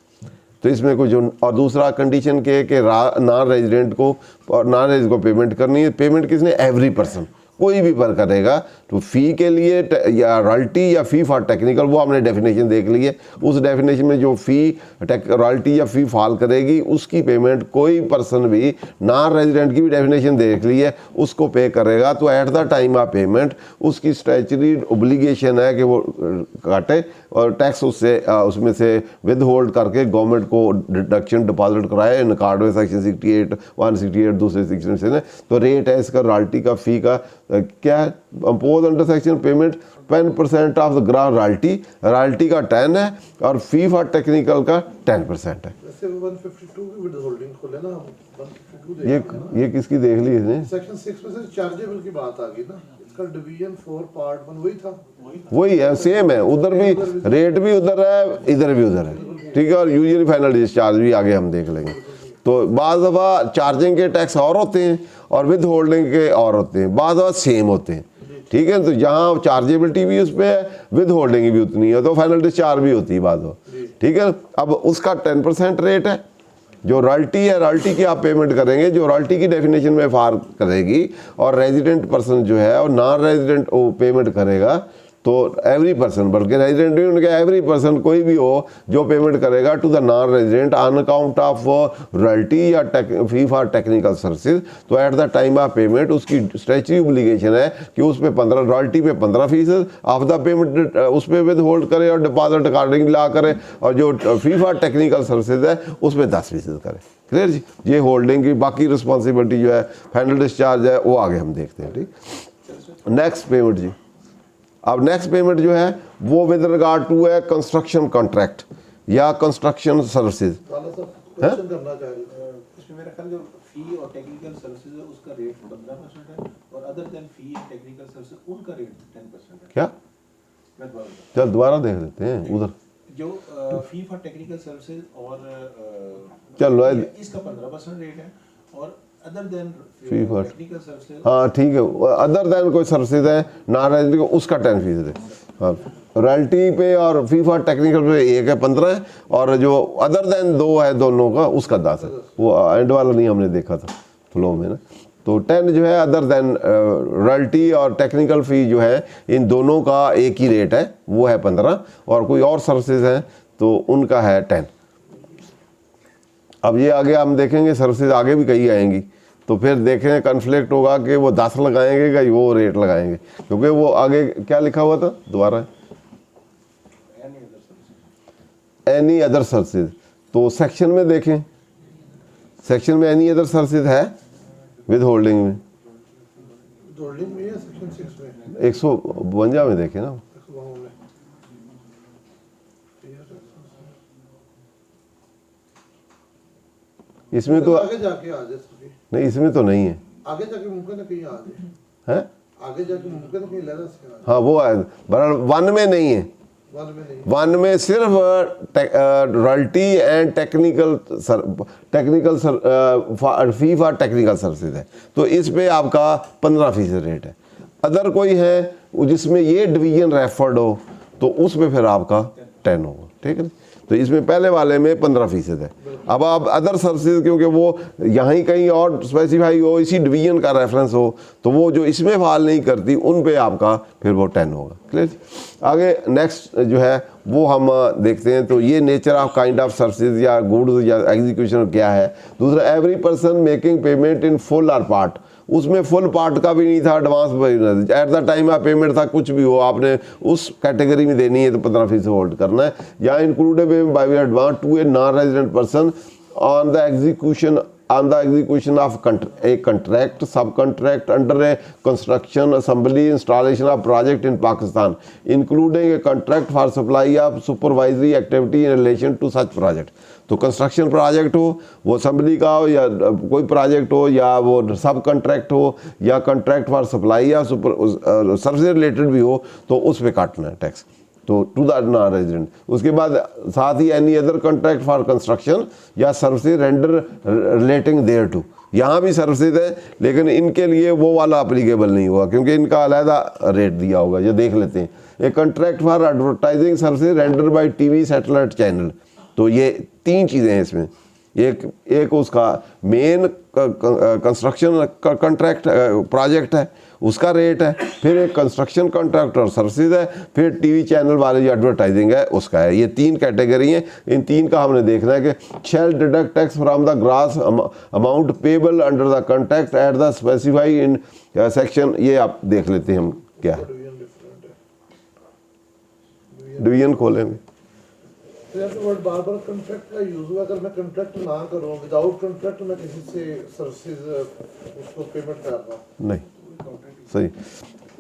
तो इसमें कोई जो और दूसरा कंडीशन के कि नॉन रेजिडेंट को और नॉन रेजिडेंट को पेमेंट करनी है। पेमेंट किसने, एवरी पर्सन, कोई भी पर करेगा। तो फ़ी के लिए या रॉयल्टी या फ़ी फॉर टेक्निकल वो हमने डेफिनेशन देख ली है। उस डेफिनेशन में जो फ़ी रॉयल्टी या फ़ी फॉल करेगी उसकी पेमेंट कोई पर्सन भी, नॉन रेजिडेंट की भी डेफिनेशन देख ली है, उसको पे करेगा। तो at the time of payment उसकी स्टैच्यूटरी ओब्लिगेशन है कि वो काटे और टैक्स उसमें से विद होल्ड करके गवर्नमेंट को डिडक्शन डिपॉजिट कराए इन अकॉर्ड में सेक्शन 68, 168 दूसरे सेक्शन से। तो रेट है इसका रॉयल्टी का फ़ी का क्या है, अपोज under section payment 10% of the gross royalty का 10 है और फी फॉर टेक्निकल का 10% है। वैसे 152 की विदहोल्डिंग खोले ना, 152 ये किसकी देख ली इसने, सेक्शन 6 में से चार्जेबल की बात आ गई ना, इसका डिवीजन 4 पार्ट 1 वही था, वही है, सेम है, उधर भी रेट भी उधर है, इधर भी उधर है, ठीक है। और यूजुअली फाइनल डिस्चार्ज भी आगे हम देख लेंगे। तो बाज़ दफ़ा चार्जिंग के टैक्स और होते हैं और विद होल्डिंग के और होते हैं, बाज़ दफ़ा सेम होते हैं, ठीक है। तो जहाँ चार्जेबिलिटी भी उस पर है, विद होल्डिंग भी उतनी है, तो फाइनल डिस्चार्ज भी होती है बात हो, ठीक है। अब उसका 10% रेट है। जो रॉयल्टी है, रॉयल्टी की आप पेमेंट करेंगे जो रॉयल्टी की डेफिनेशन में फार करेगी, और रेजिडेंट पर्सन जो है और नॉन रेजिडेंट वो पेमेंट करेगा। तो एवरी पर्सन, बल्कि रेजिडेंट भी उनके, एवरी पर्सन कोई भी हो जो पेमेंट करेगा to the non resident on account of royalty या फी फॉर टेक्निकल सर्विसेज। तो at the time of payment उसकी स्टैच्यूटरी ओब्लिगेशन है कि उस पर 15 रॉयल्टी पे 15% ऑफ द पेमेंट उस पर विद होल्ड करे और डिपॉजिट अकॉर्डिंग ला करे, और जो फी फॉर टेक्निकल सर्विसेज है उस पर 10% करे। क्लियर जी। ये होल्डिंग की बाकी रिस्पॉन्सिबिलिटी जो है, फाइनल डिस्चार्ज है, वो आगे हम देखते हैं, ठीक। नेक्स्ट पेमेंट जी, अब नेक्स्ट पेमेंट जो है वो विद रिगार्ड टू है कंस्ट्रक्शन कॉन्ट्रैक्ट या कंस्ट्रक्शन सर्विसेज। करना चाहिए इसमें मेरा ख्याल जो फी और टेक्निकल सर्विसेज है उसका रेट 15% है, और other than fee and technical services उनका रेट 10% है। क्या, मैं दोबारा चल दोबारा देख लेते हैं उधर। जो फी फॉर टेक्निकल सर्विसेज और चलो इसका 15% रेट है, और other than fee for technical services, हाँ ठीक है, अदर देन कोई सर्विसेज है नॉन रेजिडेंट को उसका 10% है। हाँ, रॉयल्टी पे और फी फॉर टेक्निकल पे एक है 15 है, और जो अदर देन 2 है दोनों का उसका 10 है। वो एंड वाला नहीं हमने देखा था फ्लो में ना। तो 10 जो है अदर देन रॉयल्टी और टेक्निकल फ़ी जो है इन दोनों का एक ही रेट है, वो है 15, और कोई और सर्विसेज हैं तो उनका है 10। अब ये आगे हम देखेंगे सर्विसेज आगे भी कई आएंगी, तो फिर देखें कन्फ्लिक्ट होगा कि वो 10 लगाएंगे कि वो रेट लगाएंगे, क्योंकि वो आगे क्या लिखा हुआ था दोबारा, एनी अदर सर्विसेज। तो सेक्शन में देखें, सेक्शन में एनी अदर सर्विसेज है विद होल्डिंग में, होल्डिंग में है सेक्शन 6 में 152 में देखें ना, 152 में इसमें तो आगे जाके आ जाए, नहीं, इसमें तो नहीं है, आगे जाके मुमकिन है कहीं आ जाए, हैं आगे जाके मुमकिन है कहीं लेना से आ जाए। हाँ वो है, बहरहाल 1 में नहीं है, 1 में नहीं, 1 में सिर्फ royalty and technical fee for technical services है। तो इस पे आपका 15% रेट है। अदर कोई है जिसमें ये डिवीजन रेफर्ड हो तो उस पे फिर आपका 10 होगा, ठीक है। तो इसमें पहले वाले में 15% है। अब आप अदर सर्विसेज क्योंकि वो यहाँ ही कहीं और स्पेसिफाई हो, इसी डिवीजन का रेफरेंस हो, तो वो जो इसमें फॉल नहीं करती उन पे आपका फिर वो 10 होगा। क्लियर। आगे नेक्स्ट जो है वो हम देखते हैं। तो ये nature of kind of services या गुड्स या एग्जीक्यूशन क्या है। दूसरा, every person making payment in full और पार्ट, उसमें फुल पार्ट का भी नहीं था, advance at the time of payment था, कुछ भी हो आपने उस कैटेगरी में देनी है तो 15% होल्ड करना है। या included by advance to a non resident person on the execution of a contract, subcontract under a construction, assembly, installation of project in Pakistan, including a contract for supply of supervisory activity in relation to such project। तो कंस्ट्रक्शन प्रोजेक्ट हो, वो असेंबली का हो, या कोई प्रोजेक्ट हो, या वो सब कॉन्ट्रैक्ट हो, या कॉन्ट्रैक्ट फॉर सप्लाई या सर्विस रिलेटेड भी हो, तो उस पर काटना है टैक्स, तो टू द नॉन रेजिडेंट। उसके बाद साथ ही any other contract for construction या services render relating thereto, यहाँ भी सर्विसेज है लेकिन इनके लिए वो वाला अप्लीकेबल नहीं हुआ क्योंकि इनका अलहदा रेट दिया होगा। ये देख लेते हैं। A contract for advertising services render by TV satellite channel, तो ये 3 चीज़ें हैं इसमें। एक उसका मेन कंस्ट्रक्शन का कॉन्ट्रैक्ट प्रोजेक्ट है, उसका रेट है, फिर एक कंस्ट्रक्शन कॉन्ट्रैक्ट और सर्विसेज है, फिर टीवी चैनल वाले जो एडवर्टाइजिंग है उसका है। ये 3 कैटेगरी हैं। इन 3 का हमने देखना है कि shall deduct tax from the gross amount payable under the contract at the specify in section. ये आप देख लेते हैं हम क्या है। डिवीजन खोलेंगे तो यहाँ पे वर्ड बार बार कॉन्ट्रैक्ट का यूज हुआ। अगर मैं कॉन्ट्रैक्ट ना करूँ, विदाउट कॉन्ट्रैक्ट मैं किसी से सर्विसेज उसको पेमेंट कर रहा हूँ, नहीं सही।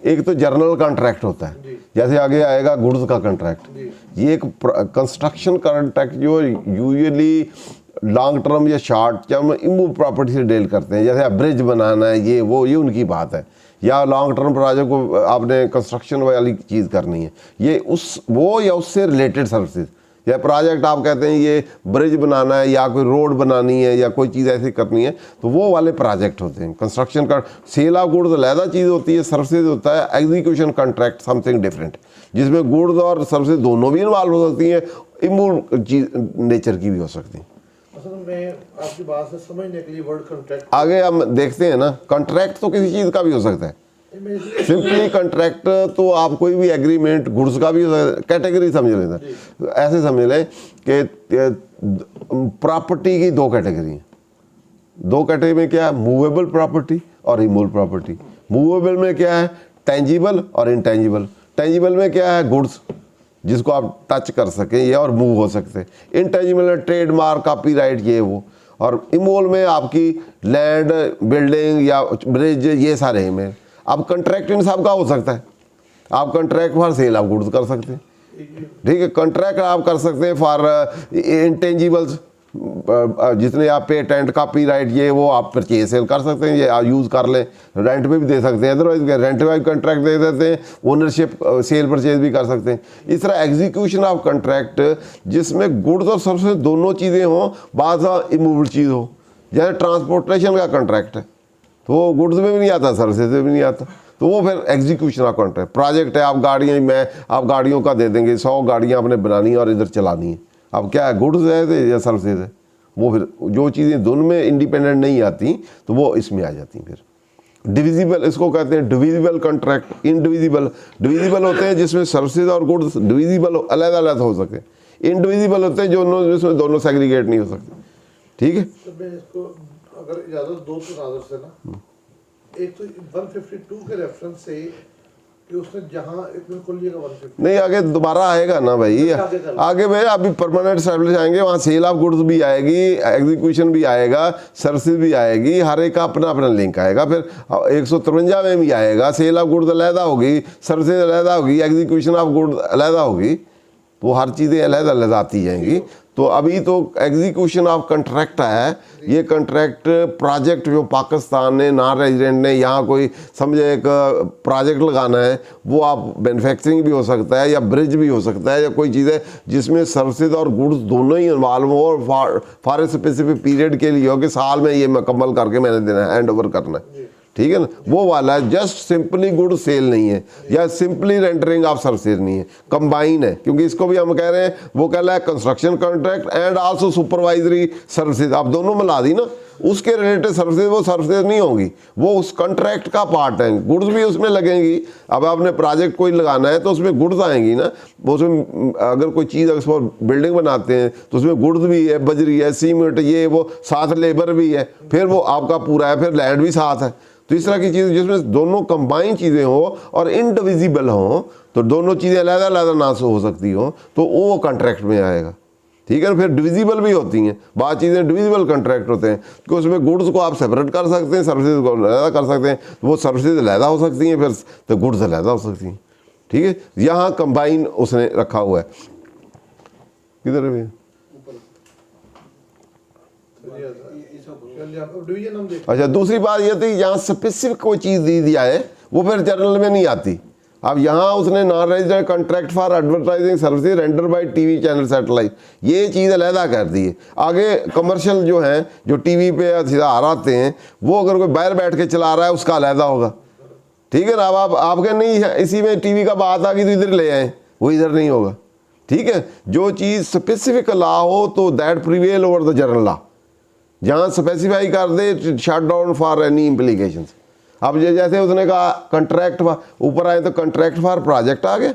एक तो जर्नल कॉन्ट्रैक्ट होता है, जैसे आगे आएगा गुड्स का कॉन्ट्रैक्ट। ये एक कंस्ट्रक्शन कॉन्ट्रैक्ट जो यूजुअली लॉन्ग टर्म या शॉर्ट टर्म इमूव प्रॉपर्टी से डील करते हैं, जैसे ब्रिज बनाना है, ये उनकी बात है। या लॉन्ग टर्म प्रोजेक्ट को आपने कंस्ट्रक्शन वाली चीज़ करनी है, ये वो या उससे रिलेटेड सर्विसेज। या प्रोजेक्ट आप कहते हैं ये ब्रिज बनाना है या कोई रोड बनानी है या कोई चीज़ ऐसी करनी है, तो वो वाले प्रोजेक्ट होते हैं। कंस्ट्रक्शन का सेल ऑफ गुड्स अलहदा चीज़ होती है, सर्विसेज होता है एग्जीक्यूशन कॉन्ट्रैक्ट समथिंग डिफरेंट, जिसमें गुड्स और सर्विसेज दोनों भी इन्वॉल्व हो सकती हैं, इमूव नेचर की भी हो सकती हैं। असल में आपकी बात से समझने के लिए वर्ड कॉन्ट्रैक्ट आगे हम देखते हैं ना। कॉन्ट्रैक्ट तो किसी चीज़ का भी हो सकता है, सिंपली कॉन्ट्रैक्ट तो आप कोई भी एग्रीमेंट गुड्स का भी कैटेगरी समझ लेते। ऐसे समझ लें कि प्रॉपर्टी की 2 कैटेगरी हैं। 2 कैटेगरी में क्या है, मूवेबल प्रॉपर्टी और इमूवेबल प्रॉपर्टी। मूवेबल में क्या है, टेंजिबल और इंटेंजिबल। टेंजिबल में क्या है, गुड्स जिसको आप टच कर सकें ये और मूव हो सकते हैं। इंटेंजिबल में ट्रेडमार्क, कॉपीराइट, ये वो। और इमूवेबल में आपकी लैंड, बिल्डिंग या ब्रिज, ये सारे में। अब कॉन्ट्रैक्ट इन सब का हो सकता है। आप contract for sale of goods कर सकते हैं, ठीक है। कॉन्ट्रैक्ट आप कर सकते हैं फॉर इंटेंजिबल्स, जितने आप पेटेंट, कॉपीराइट, ये वो आप परचेज सेल कर सकते हैं, ये आप यूज़ कर लें। रेंट पे भी दे सकते हैं, अदरवाइज रेंट वाइज कॉन्ट्रैक्ट दे देते हैं, ओनरशिप सेल परचेज भी कर सकते हैं। इस तरह एग्जीक्यूशन ऑफ कॉन्ट्रैक्ट जिसमें गुड्स और सर्विसेज दोनों चीज़ें हों, बाज़ इमूवेबल चीज़ हो। जैसे ट्रांसपोर्टेशन का कॉन्ट्रैक्ट है तो वो गुड्स में भी नहीं आता, सर्विसेज में भी नहीं आता, तो वो फिर एग्जीक्यूशन ऑफ कॉन्ट्रैक्ट। प्रोजेक्ट है, आप गाड़ियों का दे देंगे, 100 गाड़ियाँ आपने बनानी है और इधर चलानी है। अब क्या है, गुड्स है या सर्विसेज है, वो फिर जो चीज़ें दोनों में इंडिपेंडेंट नहीं आती तो वो इसमें आ जाती हैं। फिर डिविजिबल, इसको कहते हैं डिविजिबल कॉन्ट्रैक्ट। डिविजिबल होते हैं जिसमें सर्विसेज और गुड्स डिविजिबल अलग हो सकते हैं। इनडिविजिबल होते हैं जिसमें दोनों सेग्रीगेट नहीं हो सकते, ठीक है। तो मैं इसको अगर इजाज़त दो तो नाज़र से ना, एक तो 152 के रेफरेंस से कि उसने जहाँ एक मिनट खोलिएगा 150 नहीं, आगे दोबारा आएगा ना भाई, आगे भाई अभी परमानेंट स्टैब्लिश आएंगे, वहाँ सेल ऑफ गुड्स भी आएगी, एग्जीक्यूशन भी आएगा, सर्विस भी आएगी, हर एक का अपना अपना लिंक आएगा। फिर 153 में भी आएगा, सेल ऑफ गुड्स अलहदा होगी, सर्विसेज अलहदा होगी, एग्जीक्यूशन ऑफ गुड्स अलहदा होगी, तो हर चीज़ें अलग आती जाएंगी। तो अभी तो एग्जीक्यूशन ऑफ कॉन्ट्रैक्ट है, ये कॉन्ट्रैक्ट प्रोजेक्ट जो पाकिस्तान ने, नॉन रेजिडेंट ने यहाँ कोई समझे एक प्रोजेक्ट लगाना है, वो आप मैन्युफैक्चरिंग भी हो सकता है या ब्रिज भी हो सकता है या कोई चीज़ है जिसमें सर्विसेज और गुड्स दोनों ही इन्वॉल्व हो और फॉर ए स्पेसिफिक पीरियड के लिए हो कि साल में ये मुकम्मल करके मैंने देना है, हैंड ओवर करना है, ठीक है ना, वो वाला है। जस्ट सिंपली गुड सेल नहीं है या सिंपली रेंडरिंग ऑफ सर्विसेज नहीं है, कंबाइन है, क्योंकि इसको भी हम कह रहे हैं, वो कह रहा है construction contract and also supervisory services, आप दोनों मिला दी ना, उसके रिलेटेड सर्विसेज वो सर्विसेज नहीं होंगी, वो उस कॉन्ट्रैक्ट का पार्ट है, गुड्स भी उसमें लगेंगी। अब आपने प्रोजेक्ट कोई लगाना है तो उसमें गुड्स आएंगी ना, वो उसमें अगर कोई चीज़ अगर बिल्डिंग बनाते हैं तो उसमें गुड्स भी है, बजरी है, सीमेंट, ये वो, साथ लेबर भी है, फिर वो आपका पूरा है, फिर लैंड भी साथ है। तो इस तरह की चीज़ जिसमें दोनों कंबाइन चीज़ें हो और इनडिविजिबल हो, तो दोनों चीज़ें अलग अलग ना हो सकती हो, तो वो कॉन्ट्रैक्ट में आएगा। ठीक है ना, फिर डिविजिबल भी होती हैं, बाद चीज़ें डिविजिबल कॉन्ट्रैक्ट होते हैं, कि उसमें गुड्स को आप सेपरेट कर सकते हैं, सर्विसेज को अलहदा कर सकते हैं, वो सर्विसेज अलहदा हो सकती हैं, फिर तो गुड्स अलहदा हो सकती हैं। ठीक है, यहाँ कंबाइन उसने रखा हुआ है। किधर है भैया? डिवीजन हम देख। अच्छा, दूसरी बात ये थी, यहाँ स्पेसिफिक कोई चीज़ दी दिया है, वो फिर जर्नल में नहीं आती। अब यहाँ उसने non resident contract for advertising services render by TV channel satellite, ये चीज़ अलहदा कर दी है। आगे कमर्शियल जो हैं, जो टीवी पे इश्तहार आते हैं, वो अगर कोई बाहर बैठ के चला रहा है उसका अलहदा होगा। ठीक है ना, अब आपके नहीं है, इसी में टीवी का बात आ गई तो इधर ले आए, वो इधर नहीं होगा। ठीक है, जो चीज़ स्पेसिफिक लॉ हो तो that prevail over the general law, जहाँ स्पेसिफाई कर दे shut down for any implications. अब जैसे उसने कहा कॉन्ट्रैक्ट, ऊपर आए तो कॉन्ट्रैक्ट फॉर प्रोजेक्ट आ गया,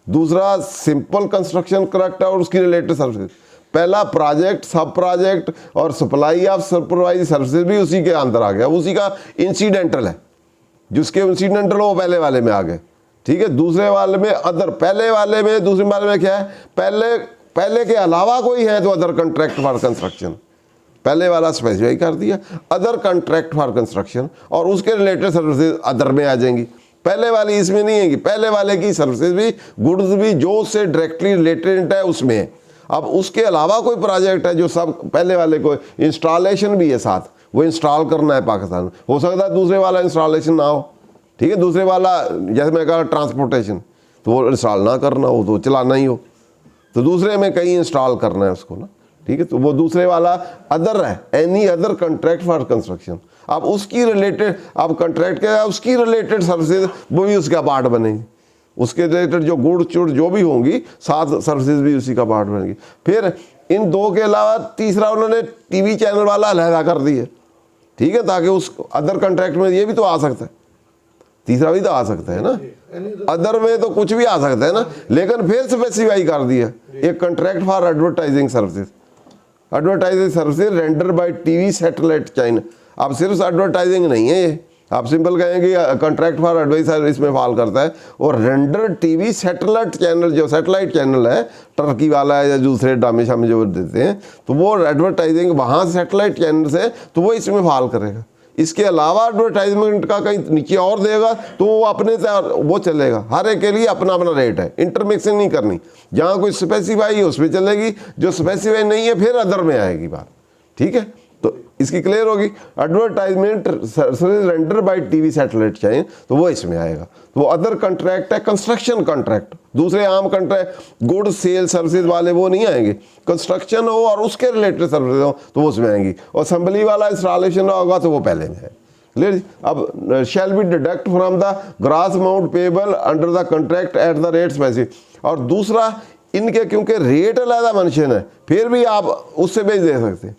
दूसरा सिंपल कंस्ट्रक्शन करेक्ट और उसकी रिलेटेड सर्विसेज, पहला प्रोजेक्ट, सब प्रोजेक्ट और सप्लाई ऑफ सुपरवाइज सर्विसेज भी उसी के अंदर आ गया, उसी का इंसिडेंटल है, जिसके इंसिडेंटल वो पहले वाले में आ गए। ठीक है, दूसरे वाले में अदर, पहले वाले में, दूसरे वाले में क्या है, पहले के अलावा कोई है तो अदर कॉन्ट्रैक्ट फॉर कंस्ट्रक्शन, पहले वाला स्पेसिफाई कर दिया, अदर कॉन्ट्रैक्ट फॉर कंस्ट्रक्शन, और उसके रिलेटेड सर्विसेज अदर में आ जाएंगी। पहले वाली इसमें नहीं है, पहले वाले की सर्विसेज भी, गुड्स भी जो उससे डायरेक्टली रिलेटेड है उसमें है। अब उसके अलावा कोई प्रोजेक्ट है जो सब पहले वाले को, इंस्टॉलेशन भी है साथ, वो इंस्टॉल करना है पाकिस्तान में, हो सकता है दूसरे वाला इंस्टॉलेशन ना हो। ठीक है, दूसरे वाला जैसे मैं कहा ट्रांसपोर्टेशन, तो वो इंस्टॉल ना करना हो तो चलाना ही हो, तो दूसरे में कहीं इंस्टॉल करना है उसको ना। ठीक है, तो वो दूसरे वाला अदर है, any other contract for construction. अब उसकी रिलेटेड, अब कॉन्ट्रैक्ट क्या है, उसकी रिलेटेड सर्विसेज वो भी उसका पार्ट बनेगी, उसके रिलेटेड जो गुड़ चुड़ जो भी होंगी, साथ सर्विसेज भी उसी का पार्ट बनेगी। फिर इन दो के अलावा तीसरा उन्होंने टीवी चैनल वाला अलहदा कर दिया। ठीक है, ताकि उस अदर कॉन्ट्रैक्ट में ये भी तो आ सकता है, तीसरा भी तो आ सकता है ना, अदर में तो कुछ भी आ सकता है ना, लेकिन फिर स्पेसिफाई कर दिया एक contract for advertising services, advertising services render by TV satellite channel. अब सिर्फ एडवर्टाइजिंग नहीं है ये, आप सिंपल कहेंगे कॉन्ट्रैक्ट फॉर एडवाइजर इसमें फॉल करता है, और रेंडर टीवी सैटेलाइट चैनल, जो सैटेलाइट चैनल है, टर्की वाला है या दूसरे डामे शामे जो देते हैं, तो वो एडवर्टाइजिंग वहाँ सैटेलाइट चैनल से, तो वो इसमें फॉल करेगा। इसके अलावा एडवर्टाइजमेंट का कहीं नीचे और देगा तो वो अपने वो चलेगा, हर एक के लिए अपना अपना रेट है, इंटरमिक्सिंग नहीं करनी, जहाँ कोई स्पेसिफाई है उस पर चलेगी, जो स्पेसिफाई नहीं है फिर अदर में आएगी बात। ठीक है, तो इसकी क्लियर होगी। Advertisement service render by TV satellite चाहिए तो वो इसमें आएगा, तो वो अदर कॉन्ट्रैक्ट है, कंस्ट्रक्शन कॉन्ट्रैक्ट, दूसरे आम कॉन्ट्रैक्ट गुड सेल सर्विसेज वाले वो नहीं आएंगे, कंस्ट्रक्शन हो और उसके रिलेटेड सर्विसेज हो तो वो उसमें आएंगी, और असेंबली वाला इंस्टॉलेशन होगा तो वो पहले में है। क्लियर। अब शैल be deduct from the gross amount payable under the contract at the rate specific, और दूसरा इनके क्योंकि रेट अलग मेंशन है, फिर भी आप उससे बेच दे सकते हैं।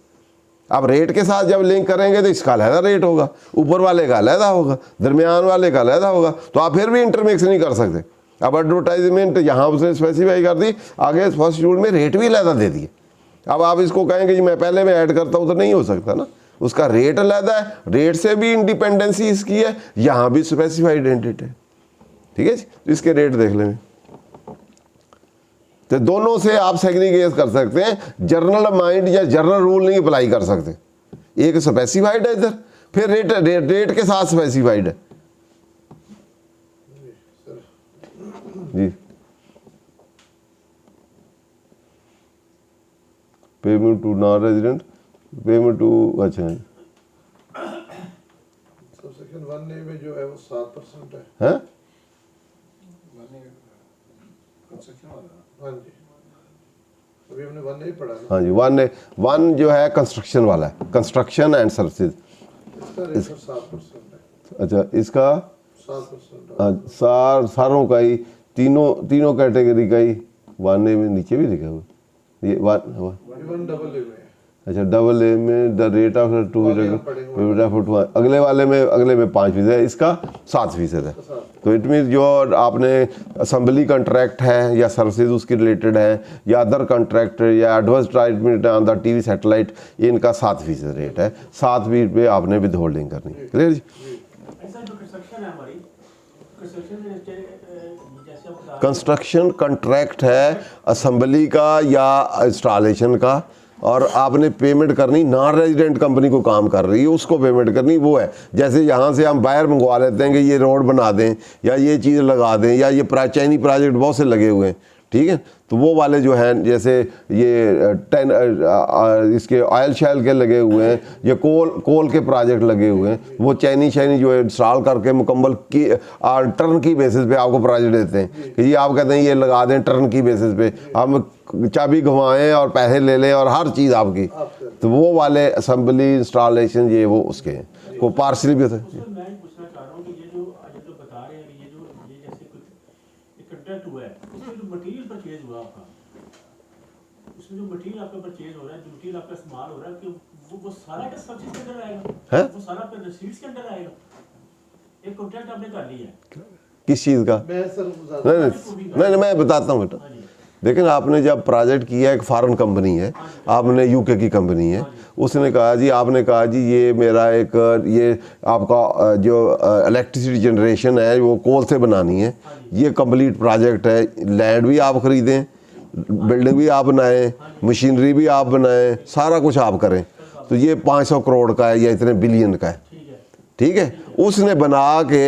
आप रेट के साथ जब लिंक करेंगे तो इसका अलहदा रेट होगा, ऊपर वाले का अलहदा होगा, दरमियान वाले का अलहदा होगा, तो आप फिर भी इंटरमिक्स नहीं कर सकते। अब एडवर्टाइजमेंट यहाँ उसने स्पेसिफाई कर दी, आगे फर्स्ट शेड्यूल में रेट भी अलहदा दे दिए। अब आप इसको कहेंगे जी मैं पहले में ऐड करता हूँ तो नहीं हो सकता ना, उसका रेट अलहदा है, रेट से भी इंडिपेंडेंसी इसकी है, यहाँ भी स्पेसिफाइड एंटिटी है। ठीक है जी, इसके रेट देख लें, तो दोनों से आप सेग्रीगेट कर सकते हैं, जर्नल माइंड या जर्नल रूल नहीं अप्लाई कर सकते। एक स्पेसिफाइड है इधर, फिर रेट के साथ स्पेसिफाइड है जी। Payment to non resident, payment to, अच्छा सेक्शन 1A में जो है वो 7% है। हैं? हाँ जी, अभी हमने 1A पढ़ा ना। हाँ जी, वन जो है कंस्ट्रक्शन वाला है, कंस्ट्रक्शन एंड सर्विसेज, इसका रेट 7% है। अच्छा इसका 7%। सारों का ही तीनों कैटेगरी का ही 1A में नीचे भी लिखा हुआ ये इवन डबल ए में। अच्छा डबल ए में द रेट ऑफ अगले में 5% है, इसका 7% है। तो इट मीन जो आपने असेंबली कॉन्ट्रैक्ट है या सर्विसेज उसकी रिलेटेड है या अदर कॉन्ट्रैक्ट या advertisement on the TV satellite, ये इनका 7% रेट है। 7% पे आपने विद होल्डिंग करनी। क्लियर जी? कंस्ट्रक्शन कॉन्ट्रैक्ट है असेंबली का या इंस्टॉलेशन का, और आपने पेमेंट करनी नॉन रेजिडेंट कंपनी को काम कर रही है उसको पेमेंट करनी, वो है। जैसे यहाँ से हम बाहर मंगवा लेते हैं कि ये रोड बना दें या ये चीज़ लगा दें या ये चाइनी प्रोजेक्ट बहुत से लगे हुए हैं, ठीक है, तो वो वाले जो हैं जैसे ये 10 इसके ऑयल शैल के लगे हुए हैं, ये कोल के प्रोजेक्ट लगे हुए हैं, वो चाइनी जो है इंस्टॉल करके मुकम्मल की टर्न की बेसिस पे आपको प्रोजेक्ट देते हैं कि ये आप कहते हैं ये लगा दें टर्न की बेसिस पे, हम चाबी घुमाएं और पैसे ले लें और हर चीज़ आपकी, तो वो वाले असेंबली इंस्टॉलेशन ये वो उसके हैं को पार्सली भी होता है। मटेरियल परचेज हुआ आपका, उसमें जो मटेरियल आपका परचेज हो रहा है, जो मटेरियल आपका इस्तेमाल हो रहा है, कि वो सारा का सब चीज के अंदर आएगा है? वो सारा आपका रिसीट्स के अंदर आएगा। एक कॉन्ट्रैक्ट आपने कर लिया है किस चीज़ का? नहीं मैं बताता हूँ बेटा। लेकिन आपने जब प्रोजेक्ट किया, एक फॉरेन कंपनी है, आपने यूके की कंपनी है, उसने कहा जी, आपने कहा जी ये मेरा एक ये आपका जो इलेक्ट्रिसिटी जनरेशन है वो कोल से बनानी है, ये कंप्लीट प्रोजेक्ट है, लैंड भी आप खरीदें, बिल्डिंग भी आप बनाएं, मशीनरी भी आप बनाएं, सारा कुछ आप करें, तो ये 500 करोड़ का है या इतने बिलियन का है, ठीक है। उसने बना के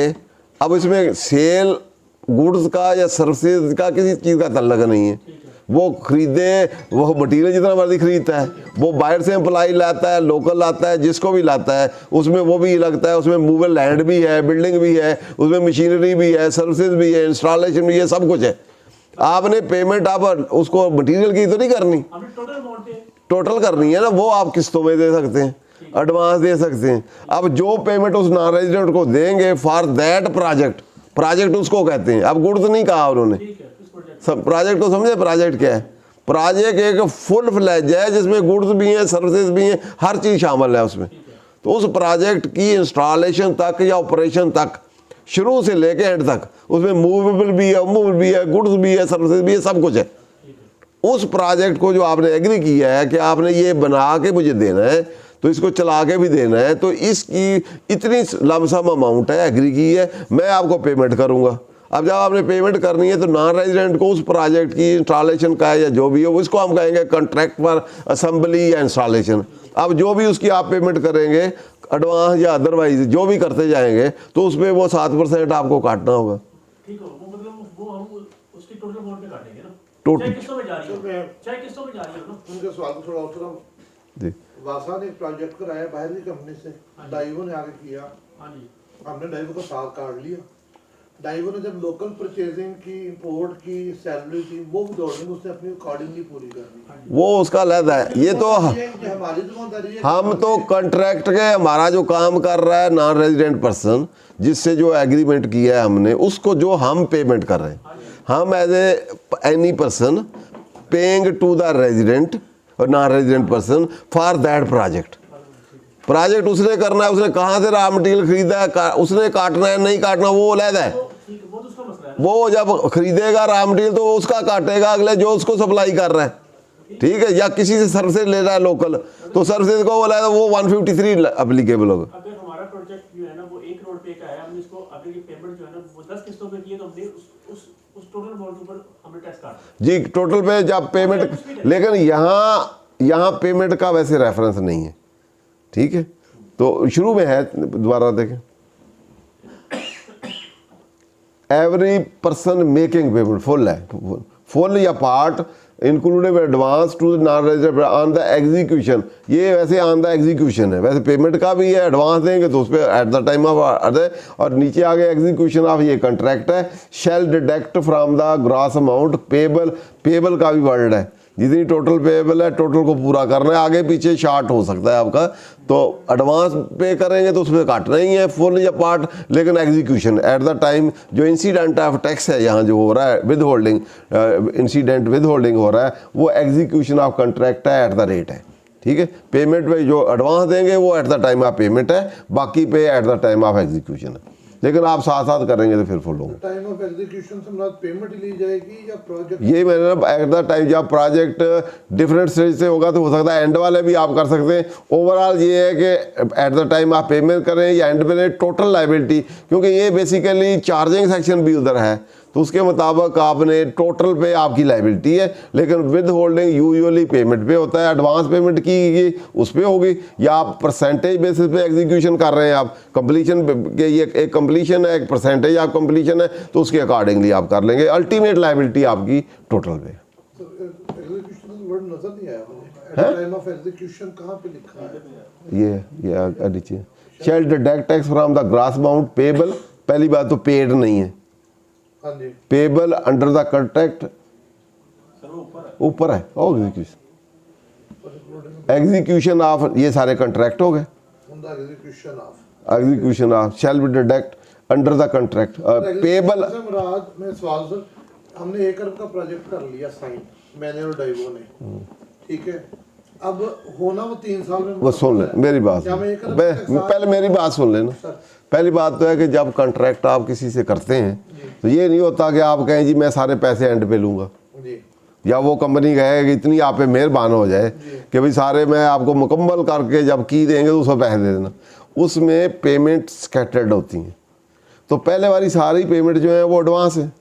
अब इसमें सेल गुड्स का या सर्विसेज का किसी चीज़ का तल्लक नहीं है, वो खरीदे, वो मटीरियल जितना मर्जी खरीदता है, वो बाहर से एम्प्लाई लाता है, लोकल लाता है, जिसको भी लाता है उसमें वो भी लगता है, उसमें मूवेबल लैंड भी है, बिल्डिंग भी है, उसमें मशीनरी भी है, सर्विसेज भी है, इंस्टॉलेशन भी है, सब कुछ है। आपने पेमेंट आप उसको मटीरियल की तो नहीं करनी, टोटल करनी है ना, वो आप किस्तों में दे सकते हैं, एडवांस दे सकते हैं। अब जो पेमेंट उस नॉन रेजिडेंट को देंगे फॉर दैट प्रोजेक्ट उसको कहते हैं। अब गुड्स नहीं कहा उन्होंने, सब प्रोजेक्ट को समझे, प्रोजेक्ट क्या है? प्रोजेक्ट एक फुल फ्लैज है जिसमें गुड्स भी हैं, सर्विसेज भी हैं, हर चीज़ शामिल है उसमें। तो उस प्रोजेक्ट की इंस्टॉलेशन तक या ऑपरेशन तक, शुरू से लेके एंड तक, उसमें मूवेबल भी है, मूवेबल भी है, गुड्स भी है, सर्विसेज भी है, सब कुछ है। उस प्रोजेक्ट को जो आपने एग्री किया है कि आपने ये बना के मुझे देना है, तो इसको चला के भी देना है, तो इसकी इतनी लमसम अमाउंट है, एग्री की है, मैं आपको पेमेंट करूँगा। अब जब आपने पेमेंट करनी है तो नॉन रेजिडेंट को उस प्रोजेक्ट की इंस्टॉलेशन का है या जो भी हो, उसको हम कहेंगे कॉन्ट्रैक्ट फॉर असेंबली या इंस्टॉलेशन। अब जो भी उसकी आप पेमेंट करेंगे एडवांस या अदरवाइज जो भी करते जाएंगे, तो उसमें वो 7% आपको काटना होगा। ठीक है, वो मतलब वो हम उसकी टोटल अमाउंट पे काटेंगे ना, टोटल चाहे किस्तों में जा रही है, चाहे किस्तों में जा रही है ना। उनके सवाल को थोड़ा और जी, वासा ने एक प्रोजेक्ट कराया बाहर की कंपनी से, डाइवो ने आगे किया, हाँ जी, हमने डाइवो का साथ काट लिया। डाइवो ने जब लोकल परचेजिंग की, इंपोर्ट की, सैलरी की, वो भी दौड़नी उसने अपनी अकॉर्डिंगली पूरी करनी, वो उसका अलग है। ये तो हमारी दुकानदारी है। हम तो कॉन्ट्रैक्ट के हमारा जो काम कर रहा है नॉन रेजिडेंट पर्सन, जिससे जो एग्रीमेंट किया है हमने, उसको जो हम पेमेंट कर रहे हैं, हम as any person paying to the resident और non resident person for that project उसने करना है। उसने कहाँ से रॉ मटेरियल खरीदा है, उसने काटना है नहीं काटना वो अलग है। वो जब खरीदेगा रॉ मटेरियल तो उसका काटेगा अगले जो उसको सप्लाई कर रहा है, ठीक है, या किसी से सर्विसेज ले रहा है लोकल, तो सर्विसेज को बोला है वो 153 एप्लीकेबल होगा। अगर हमारा प्रोजेक्ट जो है ना वो 1 करोड़ पे का है, हमने इसको अगर ये पेमेंट जो है ना वो 10 किस्तों में की है, तो हमने उस टोटल अमाउंट ऊपर हमने टैक्स काटा जी टोटल पे जब पेमेंट। लेकिन यहाँ पेमेंट का वैसे रेफरेंस नहीं है, ठीक है। तो शुरू में है, दोबारा देखें, every person making payment full है, फुल या part included advance to non resident on the execution. ये वैसे ऑन द एग्जीक्यूशन है, वैसे पेमेंट का भी है, एडवांस देंगे तो उस पर at the time of other, और नीचे आगे एग्जीक्यूशन ऑफ ये कॉन्ट्रैक्ट है। Shall deduct from the gross amount payable, payable का भी वर्ड है, जितनी टोटल पेएबल है टोटल को पूरा करना है, आगे पीछे शार्ट हो सकता है आपका, तो एडवांस पे करेंगे तो उसमें काटना ही है फुल या पार्ट, लेकिन एग्जीक्यूशन एट द टाइम जो इंसिडेंट ऑफ टैक्स है यहाँ जो हो रहा है with holding, incident with holding हो रहा है वो एग्जीक्यूशन ऑफ कंट्रैक्ट है एट द रेट है, ठीक है। पेमेंट पे जो एडवांस देंगे वो eight the time of payment है, बाकी पे eight the time of execution है, लेकिन आप साथ साथ करेंगे तो फिर फुल होंगे। टाइम ऑफ एग्जीक्यूशन से मतलब पेमेंट ली जाएगी या प्रोजेक्ट? ये मैंने एट द टाइम जब प्रोजेक्ट डिफरेंट स्टेज से होगा तो हो सकता है एंड वाले भी आप कर सकते हैं। ओवरऑल ये है कि एट द टाइम आप पेमेंट करें या एंड में टोटल लाइबिलिटी, क्योंकि ये बेसिकली चार्जिंग सेक्शन भी उधर है तो उसके मुताबिक आपने टोटल पे आपकी लाइबिलिटी है, लेकिन विद होल्डिंग यूजुअली पेमेंट पे होता है, एडवांस पेमेंट की उस पर होगी, या आप परसेंटेज बेसिस पे एग्जीक्यूशन कर रहे हैं, आप कंप्लीशन के ये एक कंप्लीशन है, एक परसेंटेज आप कंप्लीशन है तो उसके अकॉर्डिंगली आप कर लेंगे, अल्टीमेट लाइबिलिटी आपकी टोटल पे। एग्जीक्यूशन वर्ड नजर नहीं आया मुझे, एट टाइम ऑफ एग्जीक्यूशन कहाँ पे लिखा है? ये नीचे shall deduct tax from the gross amount payable, पहली बात तो पेड नहीं है, हाँ जी, पेएबल अंडर द कॉन्ट्रैक्ट ऊपर है, एग्जीक्यूशन ऑफ ये सारे कॉन्ट्रैक्ट हो गए, execution of shall be deduct under the contract payable. मैं सवाल सर, हमने 1 अरब का प्रोजेक्ट कर लिया साइन, मैंने और डाइवो ने, ठीक है, अब होना वो 3 साल में। वो सुन ले मेरी बात, पहले मेरी बात सुन लेना। पहली बात तो है कि जब कॉन्ट्रैक्ट आप किसी से करते हैं तो ये नहीं होता कि आप कहें जी मैं सारे पैसे एंड पे लूँगा, या वो कंपनी कहे कि इतनी आप पे मेहरबान हो जाए कि भाई सारे मैं आपको मुकम्मल करके जब की देंगे तो उसको पैसे दे देना। उसमें पेमेंट स्कैटर्ड होती हैं, तो पहले वाली सारी पेमेंट जो है वो एडवांस है,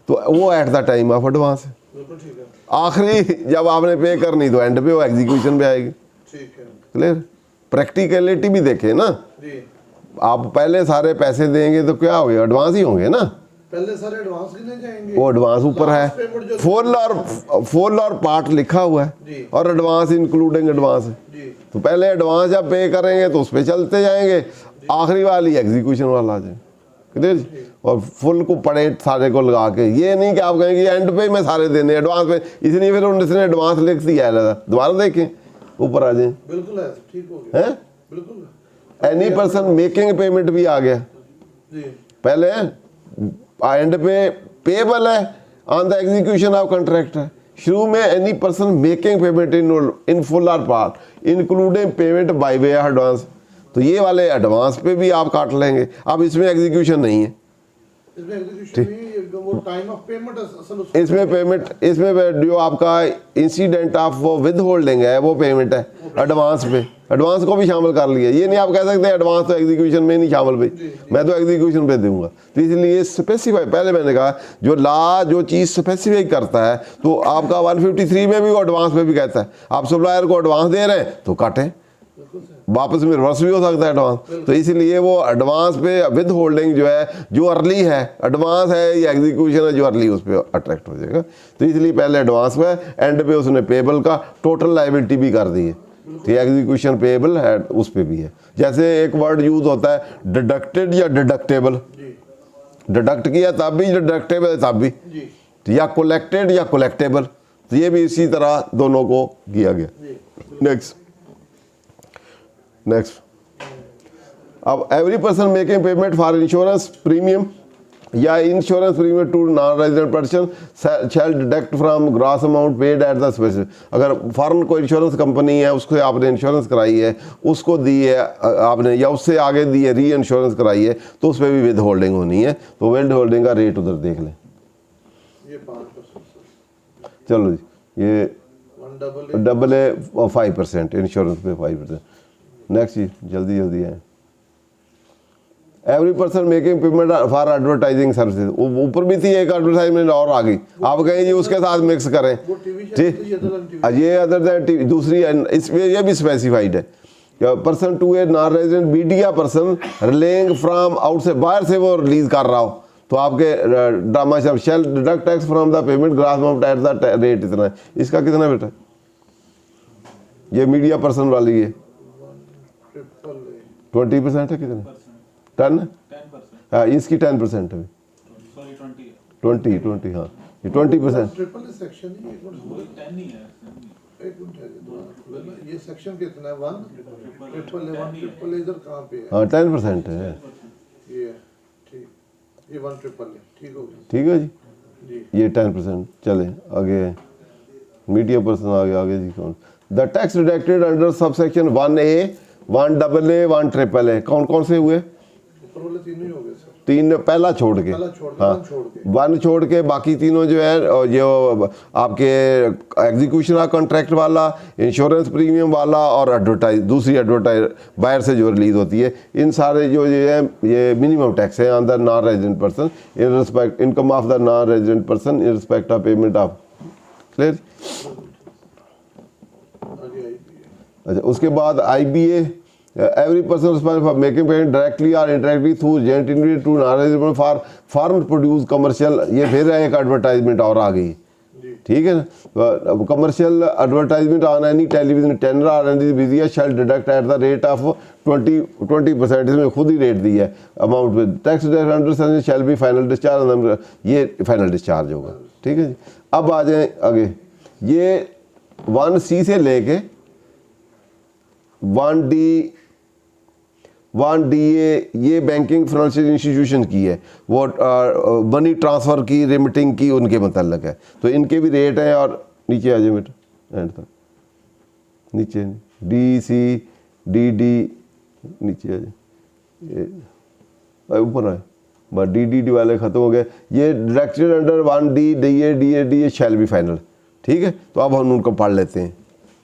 तो वो eight the time of advance है। आखिरी जब आपने पे करनी तो एंड पे वो एग्जीक्यूशन पे आएगी। क्लियर? प्रैक्टिकलिटी भी देखें ना, आप पहले सारे पैसे देंगे तो क्या हो गया, एडवांस ही होंगे ना, पहले सारे एडवांस गिने जाएंगे, वो एडवांस ऊपर है, फुल और पार्ट लिखा हुआ है और एडवांस इंक्लूडिंग एडवांस है, तो पहले एडवांस जब पे करेंगे तो उस पर चलते जाएंगे, आखिरी वाली एग्जीक्यूशन वाला आ जाए। क्लियर? और फुल को पड़े सारे को लगा के, ये नहीं कि आप कहेंगे एंड पे मैं सारे देने एडवांस पे, इसलिए फिर उन्होंने एडवांस लिख दिया है, दोबारा देखें ऊपर आ जाए। बिल्कुल है, ठीक हो गया, बिल्कुल। एनी पर्सन मेकिंग पेमेंट भी आ गया जी, पहले एंड पे पेएबल है on the execution of contract है, शुरू में any person making payment in full और part including payment by way of advance, तो ये वाले एडवांस पे भी आप काट लेंगे। अब इसमें एग्जीक्यूशन नहीं है, इसमें एग्जीक्यूशन नहीं है, वो टाइम ऑफ पेमेंट असल इसमें पेमेंट, इसमें जो आपका इंसिडेंट ऑफ वो विद होल्डिंग है वो पेमेंट है एडवांस पे, एडवांस को भी शामिल कर लिया। ये नहीं आप कह सकते एडवांस तो एग्जीक्यूशन में नहीं शामिल भाई, मैं तो एग्जीक्यूशन पे दूंगा, तो इसलिए स्पेसिफाई, पहले मैंने कहा जो ला जो चीज़ स्पेसिफाई करता है तो आपका 153 में भी वो एडवांस में भी कहता है, आप सप्लायर को एडवांस दे रहे हैं तो काटें, वापस में रिवर्स भी हो सकता है एडवांस, तो इसीलिए वो एडवांस पे विद होल्डिंग जो है, जो अर्ली है एडवांस है या एग्जीक्यूशन है जो अर्ली, उस पर अट्रैक्ट हो जाएगा, तो इसलिए पहले एडवांस पे, एंड पे उसने पेएबल का टोटल लाइबिलिटी भी कर दी है, तो एग्जीक्यूशन पेएबल है उस पर भी है। जैसे एक वर्ड यूज होता है डिडक्टेड या डिडक्टेबल, डिडक्ट किया तब भी, डिडक्टेबल तब भी, या कलेक्टेड या कलेक्टेबल, तो ये भी इसी तरह दोनों को किया गया। नेक्स्ट, अब every person making payment for insurance premium या insurance premium to non resident person shall deduct from gross amount paid at the specific, अगर फॉरेन कोई इंश्योरेंस कंपनी है उसको आपने इंश्योरेंस कराई है, उसको दी है आपने, या उससे आगे दी है री इंश्योरेंस कराई है, तो उस पर भी विद होल्डिंग होनी है, तो विद होल्डिंग का रेट उधर देख लें। ये 5%, चलो जी, ये 5% इंश्योरेंस पे 5%। नेक्स्ट जी, जल्दी जल्दी है। Every person making payment for advertising services, ऊपर भी थी एक एडवर्टाइजमेंट और आ गई, आप कहें जी उसके साथ मिक्स करें, ठीक, ये अदर देन दूसरी, इसमें ये भी स्पेसिफाइड है, person to a non resident media person relaying from out से, बाहर से वो रिलीज कर रहा हो, तो आपके ड्रामा शब्द shall deduct tax from the payment gross amount at the rate इतना है, इसका कितना बेटा, ये मीडिया पर्सन वाली है 20% है, कितना 10 है, हाँ इसकी 10% है, 20 हाँ ये 20%। ट्रिपल सेक्शन ही एक मिनट ये सेक्शन कितना है? 1 ट्रिपल इधर कहाँ पे है? हाँ 10% है। ये है, ठीक, ये 1 ट्रिपल है, ठीक हो गया ठीक है जी, जी। ये 10%। चले आगे, मीडिया पर्सन आगे जी कौन? The tax deducted under subsection 1A, 1AA, 1AAA कौन कौन से हुए? ऊपर वाले तीनों ही हो गए सर। 3 पहला छोड़ के, पहला छोड़ के, हाँ 1 छोड़ के। 1 छोड़ के बाकी तीनों जो है, और जो आपके एग्जीक्यूशन ऑफ कॉन्ट्रैक्ट वाला, इंश्योरेंस प्रीमियम वाला और दूसरी एडवर्टाइज बाहर से जो रिलीज होती है, इन सारे जो ये है ये मिनिमम टैक्स है on the non resident person in respect income of the non resident person in respect of payment of. Clear? आगे आई अच्छा, उसके बाद IBA, every person responsible for making payment directly और indirectly through agent individual to non resident for farm produce commercial, ये फिर एक एडवर्टाइजमेंट और आ गई, ठीक है ना? Commercial advertisement on any television tender और any media shall deduct at the rate of 20%। इसमें खुद ही रेट दी है अमाउंट में। Tax under shall be final discharge, ये फाइनल डिस्चार्ज होगा, ठीक है जी। अब आ जाए आगे, ये 1C से लेके 1DA ये बैंकिंग फाइनेंशियल इंस्टीट्यूशन की है, वो मनी ट्रांसफ़र की, रिमिटिंग की, उनके मतलब है। तो इनके भी रेट हैं। और नीचे आ जाए बेटा, एंड तक नीचे DC DD नीचे आ जाए, ऊपर आए बस DD वाले ख़त्म हो गए। ये directed under 1D DA shell be final, ठीक है। तो अब हम उनको पढ़ लेते हैं।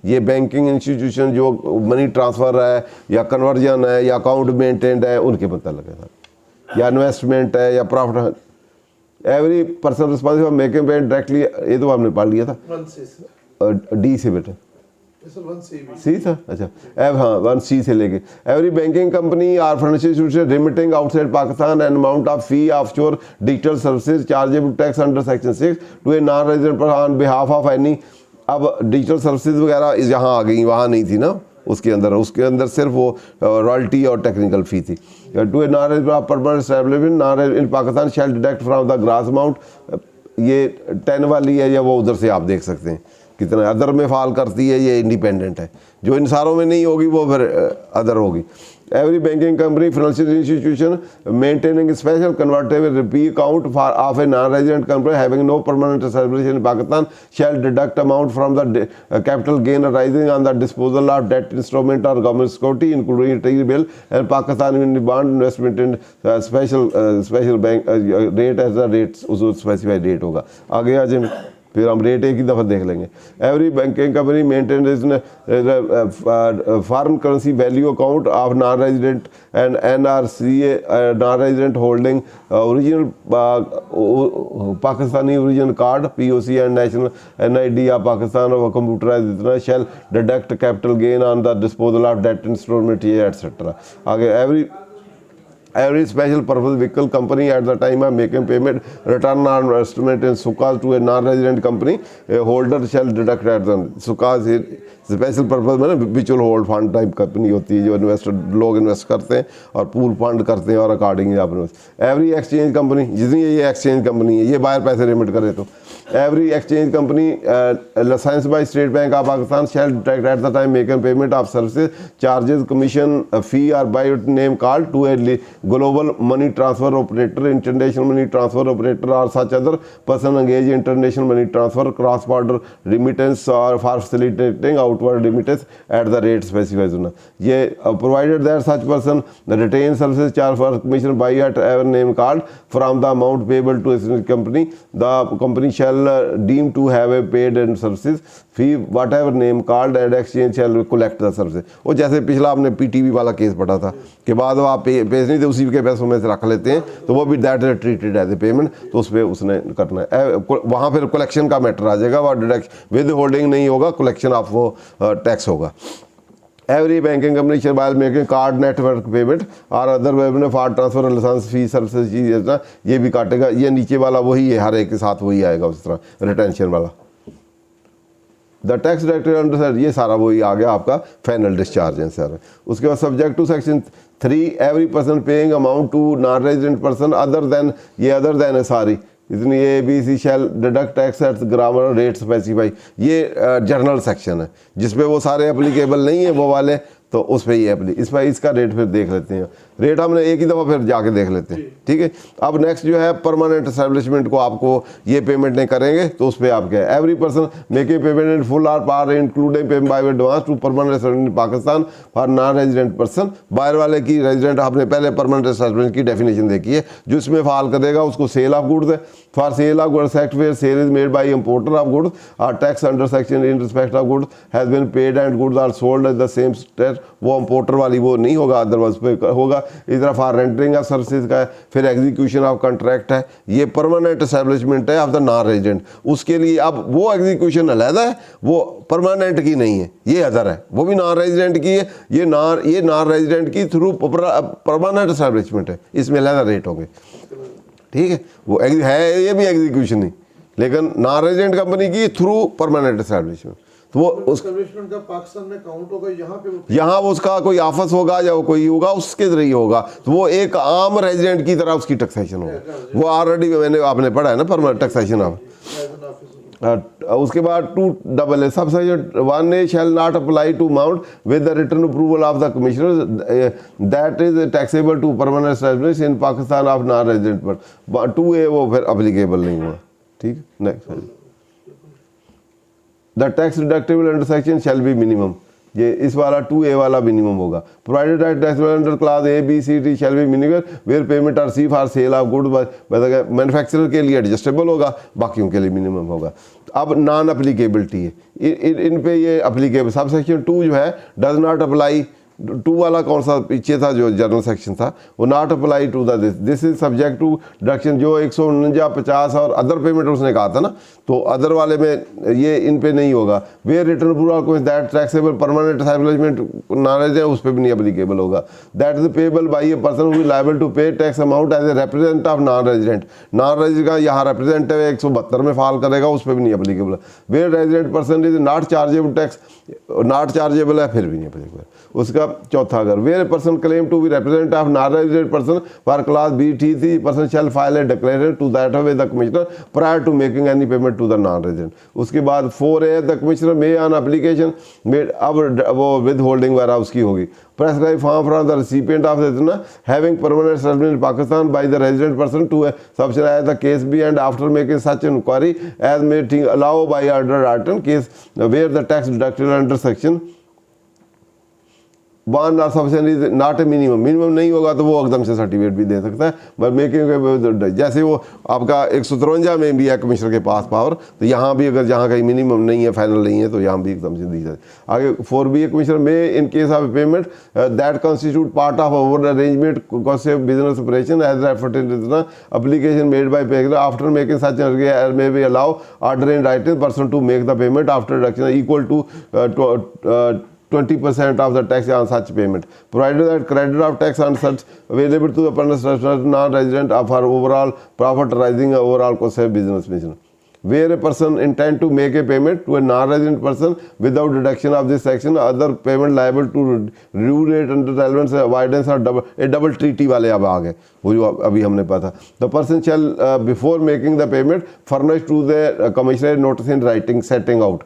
ये बैंकिंग इंस्टीट्यूशन जो मनी ट्रांसफ़र है या कन्वर्जन है या अकाउंट मेंटेन है, उनके पता लगे, या इन्वेस्टमेंट है या profit. Every person responsible for making payment directly, ये तो आपने पढ़ लिया था। 1C से D से बेटा, सर 1C भी C था, अच्छा। हाँ 1C से लेके every banking company or financial institution remitting outside Pakistan an amount of fee offshore digital services chargeable tax under section 6 to a non resident on behalf of any. अब डिजिटल सर्विसेज वगैरह यहाँ आ गई, वहाँ नहीं थी ना उसके अंदर सिर्फ वो रॉयल्टी और टेक्निकल फ़ी थी। To a non resident permanent establishment non in Pakistan shall deduct from the gross amount, ये 10 वाली है, या वो उधर से आप देख सकते हैं कितना अदर में फॉल करती है, ये इंडिपेंडेंट है। जो इन सारों में नहीं होगी वो फिर अदर होगी। Every banking company financial institution maintaining special convertible rupee account for of a non resident company having no permanent establishment in Pakistan shall deduct amount from the capital gain arising on the disposal of debt instrument और government security including treasury bill and Pakistan in bond investment in special bank rate as the rate, उस स्पेसिफाइड रेट होगा। आगे आ जाए, फिर हम रेट एक ही दफ़ा देख लेंगे। Every banking company maintain foreign currency value account of non resident and NRCA non resident holding original Pakistani original card POC and national NID of Pakistan और कंप्यूटराइज इतना shall deduct capital gain on the disposal of debt instrument etcetera. आगे every special purpose vehicle company at the time of making payment return on investment in SUCAS to a non-resident company, a holder shall deduct at the SUCAS special purpose में ना mutual hold fund type company होती है जो इन्वेस्टर लोग इन्वेस्ट करते हैं और पूल फंड करते हैं और अकॉर्डिंगली आप एवरी एक्सचेंज कंपनी जितनी ये एक्सचेंज कंपनी है ये बाहर पैसे रिमिट करे तो every exchange company license by state bank of Pakistan shall deduct at the time making payment of services charges commission fee और by name call to a global money transfer operator international money transfer operator और such other person engage international money transfer cross border remittance और for facilitating outward remittance at the rate specified होना ये provided that such person retain services charge for commission by whatever name card from the amount payable to company the company shall deemed to have a paid and services fee whatever name called and exchange shall collect the services। वो जैसे पिछला आपने PTV वाला केस पढ़ा था कि बाद वो आप पेज नहीं थे उसी के पैसों में से रख लेते हैं तो वो भी that is treated as a payment तो उस पर उसने करना है वहाँ फिर कलेक्शन का मैटर आ जाएगा और डिडक्शन विद होल्डिंग नहीं होगा कलेक्शन ऑफ वो टैक्स होगा। Every banking company shall by making card network payment और other web for transfer licence fee services चीज ये भी काटेगा ये नीचे वाला वही है हर एक के साथ वही आएगा उस तरह रिटेंशन वाला। The tax director under sir ये सारा वही आ गया आपका फाइनल डिस्चार्ज है सर। उसके बाद subject to section 3 every person paying amount to non resident person other than ये अदर देन है सारी इतनी ABC shall deduct tax at grammar rate specify, ये जर्नल सेक्शन है जिसपे वो सारे एप्लीकेबल नहीं है वो वाले, तो उस पर ये इस पर इसका रेट फिर देख लेते हैं। रेट हमने एक ही दफ़ा फिर जाके देख लेते हैं, ठीक है। अब नेक्स्ट जो है परमानेंट एस्टेब्लिशमेंट को आपको ये पेमेंट नहीं करेंगे तो उस पर आप क्या है, every person making payment in full or part including payment by advance to permanent establishment in Pakistan for non resident person. बाहर वाले की रेजिडेंट आपने पहले परमानेंट एस्टेब्लिशमेंट की डेफिनेशन देखी है, जो इसमें फाल करेगा उसको सेल ऑफ गुड्स है। For sale of goods act where sale is made by importer of goods और tax under section in respect of goods has been paid and goods are sold at the same state, वो इंपोर्टर वाली वो नहीं होगा, अदरवाइज पे होगा। इस तरह फॉर रेंडरिंग ऑफ सर्विसेज का है, फिर एग्जीक्यूशन ऑफ कॉन्ट्रैक्ट है, ये परमानेंट एस्टेब्लिशमेंट है ऑफ द नॉन रेजिडेंट। उसके लिए अब वो एग्जीक्यूशन अलहदा है, वो परमानेंट की नहीं है, ये अदर है, वो भी नॉन रेजिडेंट की है, ये नॉन रेजिडेंट की थ्रू परमानेंट एस्टेब्लिशमेंट है, इसमें अलहदा रेट होंगे, ठीक है। वो है ये भी एग्जीक्यूशन नहीं, लेकिन नॉन रेजिडेंट कंपनी की थ्रू परमानेंट एस्टेब्लिशमेंट, तो वो उस का पाकिस्तान में काउंट होगा, यहाँ उसका कोई ऑफिस होगा या कोई होगा उसके जरिए होगा, तो वो एक आम रेजिडेंट की तरह उसकी टैक्सेशन होगा। वो ऑलरेडी मैंने आपने पढ़ा है ना परमानेंट टैक्सेशन ऑफ। उसके बाद 2 subsection 1A shall not apply to amount with the written approval of the commissioner that is taxable to permanent establishment in Pakistan of non resident, पर 2A वो फिर अप्लीकेबल नहीं हुआ, ठीक। Next the tax deductible under section shall be minimum, ये इस वाला 2A वाला मिनिमम होगा। Provided that tax under class A B C D shall be minimum where payment are see for sale of good, manufacturer के लिए एडजस्टेबल होगा, बाकियों के लिए मिनिमम होगा। अब नॉन अप्लीकेबिलिटी है, इन पे ये अप्लीकेबल सब सेक्शन 2 जो है डज नॉट अप्लाई। 2 वाला कौन सा पीछे था जो जनरल सेक्शन था, वो not apply to the this is subject to deduction, जो 149, 50 और अदर पेमेंट उसने कहा था ना, तो अदर वाले में ये इन पे नहीं होगा। वेयर रिटर्न पूरा को that taxable permanent establishment knowledge है उस पर भी नहीं अप्लीकेबल होगा। That is payable by a person who liable to pay tax amount as a represent of non resident. Non resident का यहाँ रिप्रेजेंटेटिव 172 में फाल करेगा, उस पर भी नहीं applicable. Where resident person is not chargeable tax, not chargeable है फिर भी नहीं अप्लीकेबल। उसका चौथा अगर where person claim to be represent of non resident person for class B person shall file a declaration to that with the commissioner prior to making any payment to the non resident. उसके बाद 4A the commissioner may on application made, अब वो विद होल्डिंग वगैरह उसकी होगी। prescribed form from the recipient of the having permanent settlement in Pakistan by the resident person to substitute as the case be, and after making such inquiry as may allow by order written case where the tax deducted under section 1 और sufficient is not a minimum, minimum नहीं होगा तो वो एकदम से सर्टिफिकेट भी दे सकता है। बट मेकिंग जैसे वो आपका 153 में भी है कमिश्नर के पास पावर, तो यहाँ भी अगर जहाँ कहीं मिनिमम नहीं है, फाइनल नहीं है, तो यहाँ भी एकदम से दी जाए। आगे 4B कमिश्नर में in case of payment that constitute part of over arrangement cost of business operation as referred in application made by payer after making such may be allow order in writing person to make the payment after deduction equal to 20% of the tax on such payment, provided that credit of tax on such available to the person non-resident of our overall profit rising overall cost of business mission. Where a person intend to make a payment to a non-resident person without deduction of this section, other payment liable to due rate under relevance avoidance or double treaty वाले अब आ गए, वो जो अभी हमने पता। The person shall before making the payment furnish to the commissioner notice in writing setting out,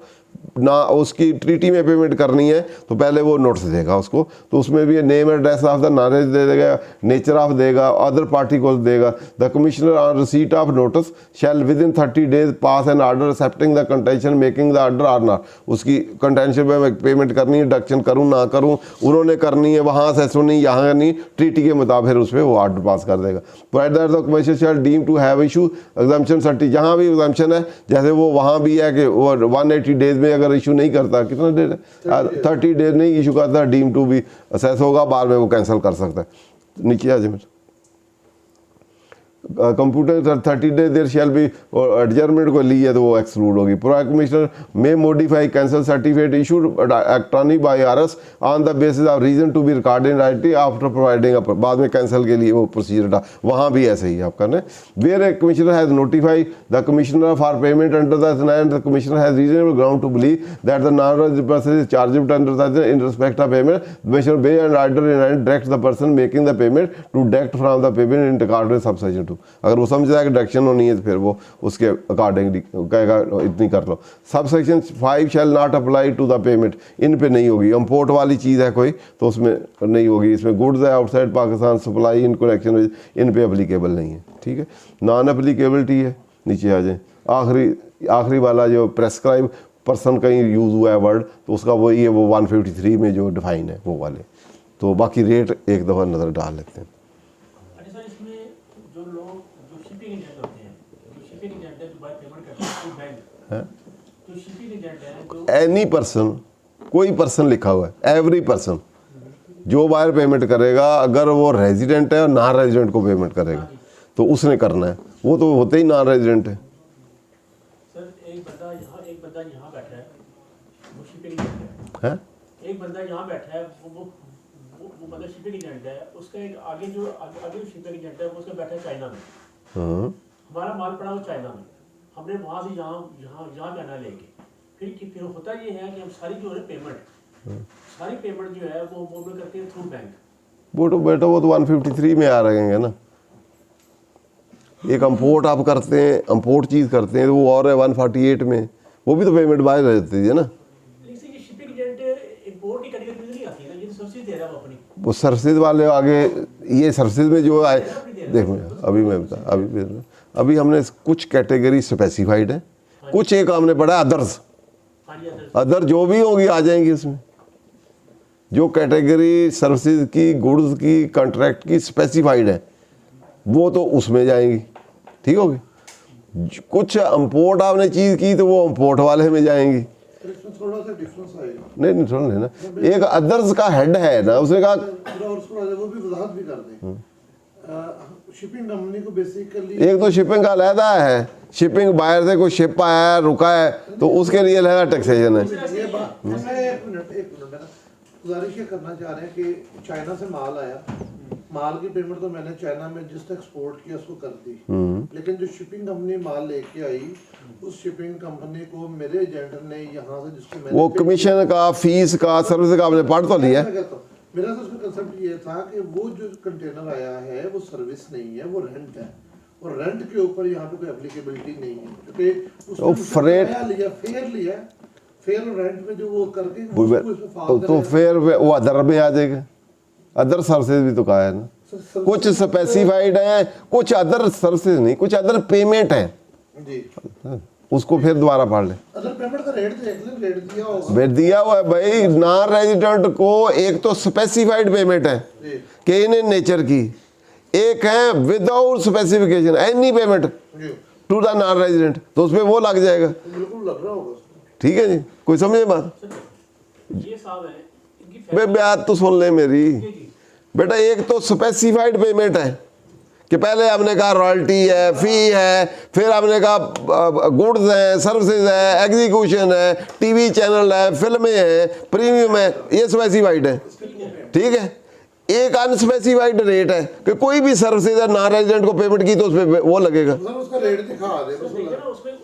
ना उसकी ट्रीटी में पेमेंट करनी है तो पहले वो नोटिस देगा उसको, तो उसमें भी name address of the knowledge दे देगा, नेचर ऑफ देगा, अदर पार्टी को देगा। The commissioner on receipt of notice shall within 30 days pass an order accepting the contention making the order or not, उसकी कंटेंशन में पेमेंट करनी है, डिडक्शन करूँ ना करूँ, उन्होंने करनी है, वहाँ से सुनी यहाँ करनी, ट्रीटी के मुताबिक उस पर वो ऑर्डर पास कर देगा। Provide that the commissioner shall deem to have issue exemption सर्टी, जहाँ भी एग्जाम्पशन है, जैसे वो वहाँ भी है कि वो 180 days में अगर इशू नहीं करता, कितना डेज है 30 days नहीं इशू करता, डीम टू भी असेस होगा, बाद में वो कैंसिल कर सकता है। नीचे आ जाए कंप्यूटर 30 days देर शैल भी एडजर्मेंट को ली है तो वो एक्सक्लूड होगी। Provide commissioner may modify cancel certificate issued electronic by RS on the basis of reason to be recorded in writing after providing, बाद में कैंसिल के लिए वो प्रोसीजर था, वहाँ भी ऐसे ही आप करने। Where a commissioner has notify the commissioner for payment under the commissioner has reasonable ground to believe that the non resident person is chargeable under the in respect of payment, commissioner by and order in direct the person making the payment to deduct from the payment in according with subsection 2। अगर वो समझता है कि डिडक्शन होनी है तो फिर वो उसके अकॉर्डिंग कहेगा इतनी कर लो। Sub section 5 shall not apply to the payment, इन पे नहीं होगी। इम्पोर्ट वाली चीज़ है कोई तो उसमें नहीं होगी। इसमें गुड्स है outside Pakistan supply in connection, इन पे अप्लीकेबल नहीं है, ठीक है। नॉन अप्लीकेबिलिटी है, नीचे आ जाए। आखिरी वाला जो प्रेस्क्राइब पर्सन का यूज़ हुआ है वर्ड, तो उसका वही है, वो 153 में जो डिफाइन है वो वाले। तो बाकी रेट एक दफ़ा नज़र डाल लेते हैं। अच्छा सर, इसमें जो लोग जो शिपिंग एजेंट होते हैं, जो शिपिंग एजेंट है जो बाय पेमेंट करते हैं बैंक, जो शिपिंग एजेंट है जो एनी पर्सन, कोई पर्सन लिखा हुआ है, एवरी पर्सन जो बायर पेमेंट करेगा, अगर वो रेजिडेंट है और नॉन रेजिडेंट को पेमेंट करेगा तो उसने करना है। वो तो होते ही नॉन रेजिडेंट है। सर एक बंदा यहाँ बैठा है, वो शिपिंग एजेंट है। एक बंदा यहाँ बैठा है, वो बंदा शिपिंग एजेंट है, उसका एक आगे जो शिपिंग एजेंट है वो उसका बैठा है चाइना में। हमारा माल पड़ा हो चाइना में, हमने वहाँ से यहाँ जाना लेके, फिर होता ये है कि हम सारी जो है सारी पेमेंट जो है वो करते हैं थ्रू बैंक। वो तो बेटा वो तो 153 में आ रहेंगे ना। एक इम्पोर्ट आप करते हैं, इम्पोर्ट चीज़ करते हैं तो वो और है 148 में, वो भी तो पेमेंट बाय रहती है ना। वो सर्विसेज वाले आगे, ये सर्विसेज में जो आए, देखो अभी हमने कुछ कैटेगरी स्पेसिफाइड है, कुछ एक हमने पढ़ा अदर्स। अदर जो भी होगी आ जाएंगी इसमें। जो कैटेगरी सर्विसेज की, गुड्स की, कॉन्ट्रैक्ट की स्पेसिफाइड है वो तो उसमें जाएंगी, ठीक होगी। कुछ इम्पोर्ट आपने चीज़ की तो वो इम्पोर्ट वाले में जाएंगी। थोड़ा सा डिफरेंस आएगा। नहीं थोड़ा लेना, एक अदर्स का हेड है ना, उसने कहा वो भी वजाहत भी कर दें। शिपिंग कंपनी को बेसिकली एक तो शिपिंग का अलहदा है, शिपिंग बाहर से कोई शिप आया है, रुका है तो उसके लिए अलहदा टैक्सेशन है। ये बात मैं एक मिनट गुजारिश ये करना चाह रहे हैं कि चाइना से माल आया, माल की पेमेंट तो मैंने चाइना में जिस एक्सपोर्ट किया उसको कर दी, लेकिन जो शिपिंग कंपनी माल लेके आई, उस शिपिंग कंपनी को मेरे एजेंट ने यहाँ से जिसको मैंने वो कमीशन का, फीस का, सर्विस का आपने पढ़ तो लिया। मेरा तो उसमें कंसेप्ट ये था कि वो जो कंटेनर आया है वो सर्विस नहीं है, वो रेंट है, और रेंट के ऊपर यहाँ पे कोई एप्लीकेबिलिटी नहीं है, क्योंकि वो फ्रेट लिया फेयर और रेंट में जो वो करके तो फिर वो अदर में आ जाएगा। अदर सर्विसेज भी तो कहा है ना, कुछ स्पेसिफाइड है, कुछ अदर सर्विसेज नहीं, कुछ अदर पेमेंट है जी। उसको फिर दोबारा पढ़ ले। अदर पेमेंट का रेट दिया होगा, दिया हुआ है भाई। नॉन रेजिडेंट को एक तो स्पेसिफाइड पेमेंट है कि इन नेचर की, एक है without specification any payment to the non resident, तो उसमें वो लग जाएगा। बिल्कुल लग रहा होगा, ठीक है जी, कोई समझे बात? ये साहब है बे बात तो सुन ले मेरी बेटा। एक तो स्पेसिफाइड पेमेंट है कि पहले आपने कहा रॉयल्टी है, फी है, फिर आपने कहा गुड्स है, सर्विसेज है, एग्जीक्यूशन है, टीवी चैनल है, फिल्में हैं, प्रीमियम है, ये स्पेसिफाइड है, ठीक है। एक अनस्पेसिफाइड रेट है कि कोई भी सर्विसेज है नॉन रेजिडेंट को पेमेंट की तो उस पर वो लगेगा। उसका रेट दिखा दे, उसमें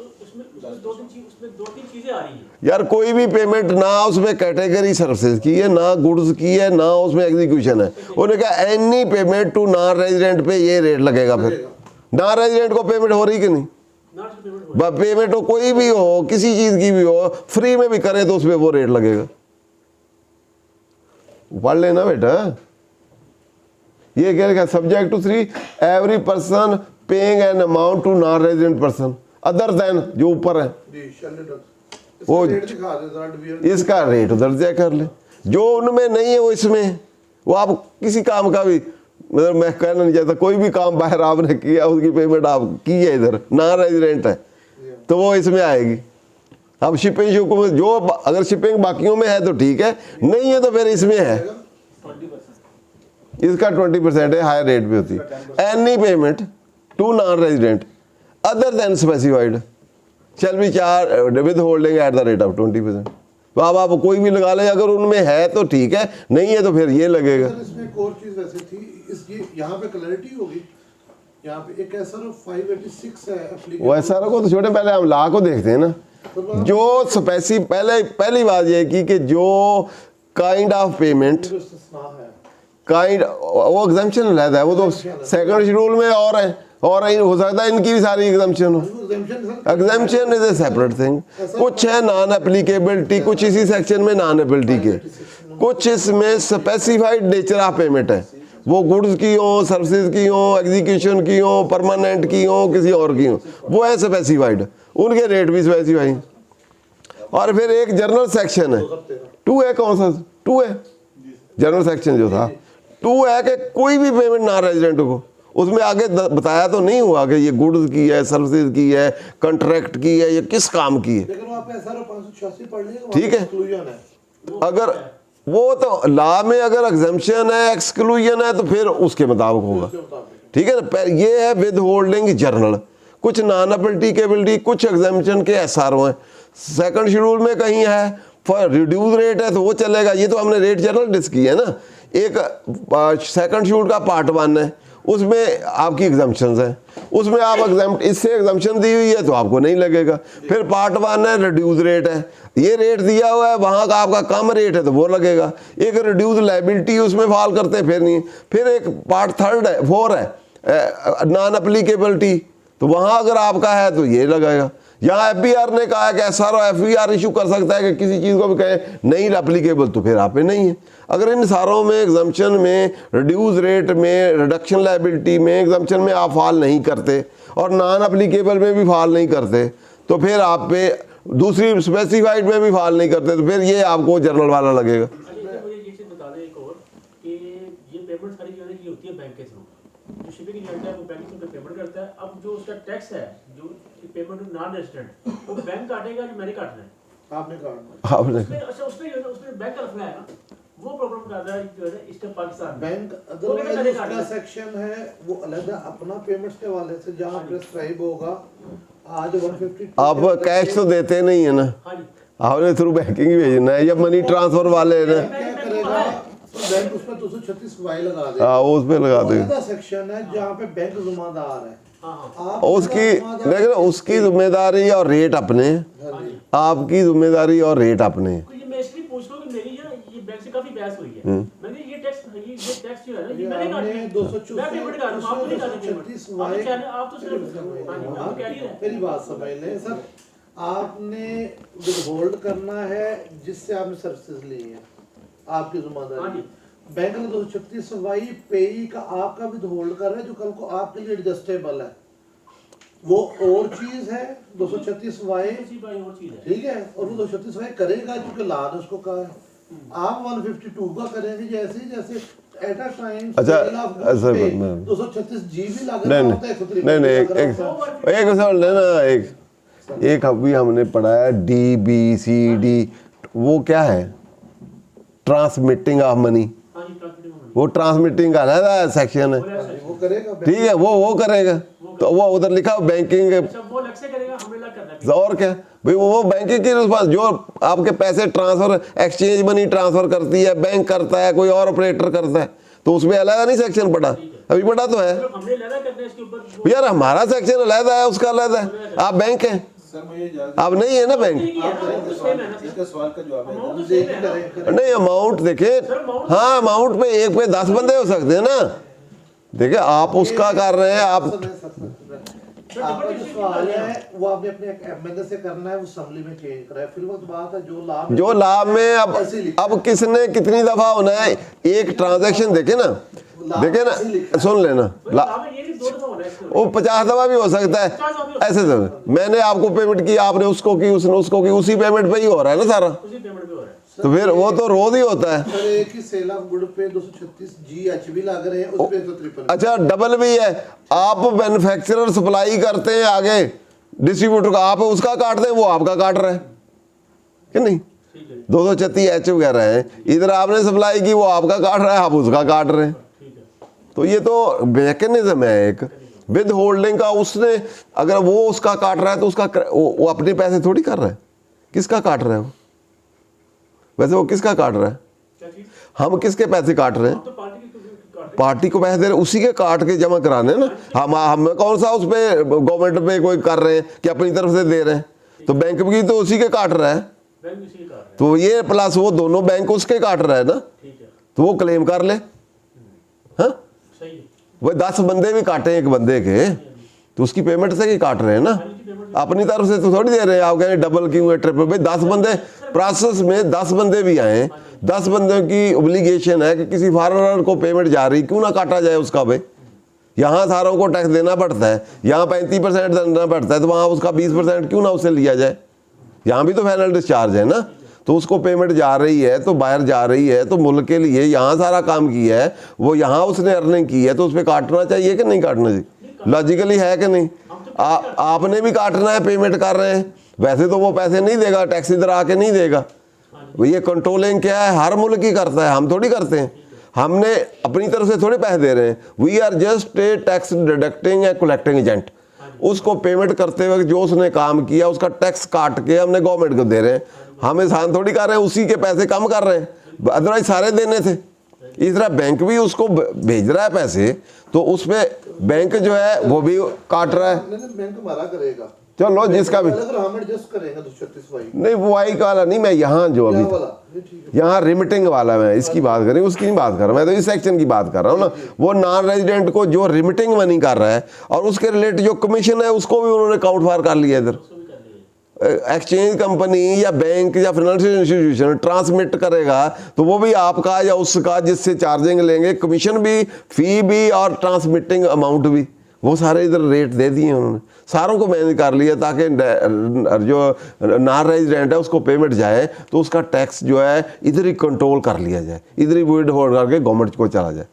दो तीन चीजें आ रही हैं यार। कोई भी पेमेंट ना उसमें कैटेगरी सर्विसेज की है, ना गुड्स की है, ना उसमें एग्जीक्यूशन है। उन्होंने कहा any payment to non resident पे ये रेट लगेगा। फिर नॉन रेजिडेंट को पेमेंट हो रही कि नहीं? पेमेंट हो कोई भी हो, किसी चीज की भी हो, फ्री में भी करे तो उसमें वो रेट लगेगा। पढ़ लेना बेटा। ये क्या लिखा? Subject to 3 every person paying an amount to non resident person other than, जो ऊपर है वो इसका रेट उधर से कर ले। जो उनमें नहीं है वो इसमें, वो आप किसी काम का भी, मतलब मैं कहना नहीं चाहता, कोई भी काम बाहर आपने किया उसकी पेमेंट आप की है इधर, नॉन रेजिडेंट है तो वो इसमें आएगी। अब शिपिंग जो अगर शिपिंग बाकियों में है तो ठीक है, नहीं है तो फिर इसमें है। इसका 20% है, हायर रेट पे होती है। Any payment to non resident other than specified shall be charge with holding at the rate of 20%। तो अब आप कोई भी लगा ले, अगर उनमें है तो ठीक है, नहीं है तो फिर ये लगेगा। इसमें एक और चीज वैसे थी, इसकी यहाँ पे क्लैरिटी होगी। यहाँ पे एक ऐसा 586 है, वो ऐसा रखो तो छोटे, पहले हम ला को देखते हैं ना। जो पहली बात ये की कि जो काइंड ऑफ पेमेंट वो एग्जाम्पशन अलग है, वो तो सेकंड शेड्यूल में और है, और हो सकता है इनकी भी सारी एग्जाम्पशन हो। Exemption sir exemption is a separate thing. कुछ है नॉन एप्लीकेबिलिटी, कुछ इसी सेक्शन में नॉन एप्लीकेबिलिटी के, कुछ इसमें स्पेसिफाइड नेचर ऑफ पेमेंट है, वो गुड्स की हो, सर्विसेज की हो, एग्जीक्यूशन की हो, परमानेंट की हो, किसी और की हो, वो है स्पेसिफाइड, उनके रेट भी स्पेसिफाइड। और फिर एक जनरल सेक्शन है, 2 है, कौन सा 2 है जनरल सेक्शन जो था 2 है कि कोई भी पेमेंट ना रेजिडेंट को, उसमें आगे बताया तो नहीं हुआ कि ये गुड्स की है, सर्विसेज की है, कॉन्ट्रैक्ट की है, ये किस काम की है, लेकिन वहाँ पे SRO 586 पढ़ लीजिए, ठीक है। एक्सक्लूजन है। अगर वो तो लॉ में अगर एग्जाम्पशन है, एक्सक्लूजन है, तो फिर उसके मुताबिक होगा, ठीक है ना। ये है विद होल्डिंग जनरल, कुछ नॉन एप्लीकेबिलिटी, कुछ एग्जाम्पशन के SRO हैं। सेकंड शेड्यूल में कहीं है फॉर रिड्यूस रेट है तो वो चलेगा, ये तो हमने रेट जनरल डिस्क की है ना। एक सेकंड शेड्यूल का पार्ट 1 है, उसमें आपकी एग्जाम्पशंस हैं, उसमें आप इससे एग्जाम्पशन दी हुई है तो आपको नहीं लगेगा। फिर पार्ट 1 है रिड्यूस रेट है, ये रेट दिया हुआ है, वहाँ का आपका कम रेट है तो वो लगेगा। एक रिड्यूस लाइबिलिटी उसमें फॉल करते हैं, फिर नहीं। फिर एक पार्ट 4 है नॉन एप्लीकेबिलिटी, तो वहाँ अगर आपका है तो ये लगेगा। यहाँ FBR ने कहा है कि SRO FBR इशू कर सकता है कि किसी चीज़ को भी कहे नहीं एप्लीकेबल, तो फिर आप पे नहीं है। अगर इन सारों में एग्जाम्पशन में, रिड्यूस रेट में, रिडक्शन लाइबिलिटी में, एग्जाम्पशन में आप फॉल नहीं करते और नॉन एप्लीकेबल में भी फॉल नहीं करते, तो फिर आप पे दूसरी स्पेसिफाइड में भी फॉल नहीं करते, तो फिर ये आपको जनरल वाला लगेगा। मुझे ये चीज़ बता दें एक और कि ये पेमेंट सारी जो है की होती है बैंक के थ्रू, जो शिपिंग एजेंट है वो बैंक के थ्रू पेमेंट करता है। अब जो उसका टैक्स है, जो पेमेंट नॉन रेजिडेंट, वो बैंक काटेगा जो मैंने काटना है, आपने कहा अच्छा उसमें बैंक का रखना है ना, वो प्रॉब्लम कर रहा है जो है इस पाकिस्तान में। बैंक अदरवाइज उसका सेक्शन है वो अलग है अपना पेमेंट्स के वाले से, जहाँ प्रेस्क्राइब होगा। आज 152 आप कैश तो देते नहीं है ना, हाँ जी, आपने थ्रू बैंकिंग ही भेजना है या मनी ट्रांसफर वाले है ना, क्या करेगा बैंक उसमें 236 वाई लगा देगा। हाँ उस पर लगा देगा। अलग सेक्शन है जहाँ पे बैंक जिम्मेदार है, आप उसकी लेकिन उसकी जिम्मेदारी और रेट अपने, आपकी जिम्मेदारी और रेट अपने। तो ये मैं इसलिए पूछ रहा हूँ कि मेरी ये बैंक से काफी बहस हुई है। मैंने ये टैक्स जो है ना, ये मैंने काटना है, मैं पेमेंट कर रहा हूँ, आपको नहीं करना पेमेंट। आप तो सिर्फ आप कह रही है मेरी बात समझ लें सर, आपने विदहोल्ड करना है जिससे आपने सर्विसेज ली है, आपकी जिम्मेदारी। बैंक ने 236 वाई पेई का आपका विदहोल्ड कर रहा है जो कल को आपके लिए एडजस्टेबल है, वो और चीज है। 236 वाई ठीक है, और वो 236 वाई करेगा क्योंकि ला ने उसको कहा है। आप 152 का करेंगे जैसे एट अ टाइम। अच्छा 236 जी भी लगा नहीं एक समझ लेना, एक अभी हमने पढ़ा है DBCD, वो क्या है ट्रांसमिटिंग ऑफ मनी, वो ट्रांसमिटिंग का अलग सेक्शन है, वो करेगा ठीक है, वो करेगा। तो वो उधर लिखा बैंकिंग, वो अलग से करेगा, हमें अलग करना है। और क्या भाई, वो बैंकिंग की रिस्पांस, जो आपके पैसे ट्रांसफर, एक्सचेंज मनी ट्रांसफर करती है, बैंक करता है, कोई और ऑपरेटर करता है, तो उसमें अलग नहीं सेक्शन पड़ा, अभी पड़ा तो है हमने अलग करना है इसके ऊपर। यार, हमारा सेक्शन अलग है, उसका अलग है। आप बैंक हैं, आप नहीं है ना बैंक, नहीं अमाउंट देखे, हाँ अमाउंट पे एक पे 10 बंदे हो सकते हैं ना। देखिए आप उसका कर रहे हैं, आप आपका जो सवाल है वो आपने अपने एमएलए से करना है, वो असेंबली में चेंज करा है। फिर वक्त बात है जो लाभ में अब किसने कितनी दफा होना है, एक ट्रांजैक्शन देखे ना, सुन लेना, वो 50 दफा भी हो सकता है ऐसे सब। मैंने आपको पेमेंट की, आपने उसको की, उसने उसको की, उसी पेमेंट पे ही हो रहा है ना सारा, तो फिर वो तो रोज ही होता है। सर एक ही सेल ऑफ गुड पे 236 GH भी लग रहे हैं, उस पे 153। अच्छा डबल भी है, आप मैन्युफैक्चरर सप्लाई करते हैं आगे डिस्ट्रीब्यूटर का, आप उसका काटते हैं, वो आपका काट रहा है कि नहीं। 236H वगैरह है, इधर आपने सप्लाई की, वो आपका काट रहा है, आप उसका काट रहे हैं। तो ये तो मैकेनिज्म है एक विद होल्डिंग का। उसने अगर वो उसका काट रहा है तो उसका वो अपने पैसे थोड़ी कर रहा है, किसका काट रहा है वो, वैसे वो किसका काट रहा है, हम किसके पैसे काट रहे हैं, पार्टी को पैसे दे रहे, उसी के काट के जमा कराने ना। हम कौन सा उस पे गवर्नमेंट पे कोई कर रहे हैं कि अपनी तरफ से दे रहे हैं, तो बैंक भी तो उसी के काट रहा है, तो ये प्लस वो दोनों बैंक उसके काट रहा है ना, तो वो क्लेम कर ले। हाँ वही 10 बंदे भी काटे एक बंदे के, तो उसकी पेमेंट से ही काट रहे हैं ना, अपनी तरफ से तो थोड़ी दे रहे हैं। आप कहें डबल क्यों है, ट्रिपल, भाई 10 बंदे प्रोसेस में 10 बंदे भी आए, 10 बंदों की ओब्लिगेशन है कि किसी फॉरेनर को पेमेंट जा रही, क्यों ना काटा जाए उसका। भाई यहाँ सारों को टैक्स देना पड़ता है, यहाँ 35% देना पड़ता है, तो वहाँ उसका 20% क्यों ना उससे लिया जाए। यहाँ भी तो फाइनल डिस्चार्ज है ना, तो उसको पेमेंट जा रही है तो बाहर जा रही है, तो मुल्क के लिए यहाँ सारा काम किया है, वो यहाँ उसने अर्निंग की है, तो उस पर काटना चाहिए कि नहीं काटना चाहिए? लॉजिकली है कि नहीं? आपने भी काटना है, पेमेंट कर रहे हैं, वैसे तो वो पैसे नहीं देगा, टैक्स इधर आके नहीं देगा। ये कंट्रोलिंग क्या है, हर मुल्क ही करता है, हम थोड़ी करते हैं। हमने अपनी तरफ से थोड़े पैसे दे रहे हैं, we are just a tax deducting या कलेक्टिंग एजेंट। उसको पेमेंट करते वक्त जो उसने काम किया उसका टैक्स काट के हमने गवर्नमेंट को दे रहे हैं, हम एहसान थोड़ी कर रहे हैं, उसी के पैसे कम कर रहे हैं, अदरवाइज सारे देने थे। इस तरह बैंक भी उसको भेज रहा है पैसे, तो उसमें बैंक जो है वो भी काट रहा है। बैंक हमारा करेगा, चलो जिसका भी हम एडजस्ट करेंगे 236 नहीं, वो आई वाला नहीं, मैं यहाँ जो अभी यहाँ रिमिटिंग वाला मैं इसकी बात करें, उसकी नहीं बात कर रहा, मैं तो इस सेक्शन की बात कर रहा हूँ ना। वो नॉन रेजिडेंट को जो रिमिटिंग मनी कर रहा है और उसके रिलेटेड जो कमीशन है उसको भी उन्होंने काउंट फार कर लिया इधर। एक्सचेंज कंपनी या बैंक या फाइनेंशियल इंस्टीट्यूशन ट्रांसमिट करेगा तो वो भी आपका या उसका जिससे चार्जिंग लेंगे, कमीशन भी, फी भी और ट्रांसमिटिंग अमाउंट भी, वो सारे इधर रेट दे दिए उन्होंने, सारों को मैनेज कर लिया ताकि जो नॉन रेजिडेंट है उसको पेमेंट जाए तो उसका टैक्स जो है इधर ही कंट्रोल कर लिया जाए, इधर ही विद होल्ड करके गवर्नमेंट को चला जाए।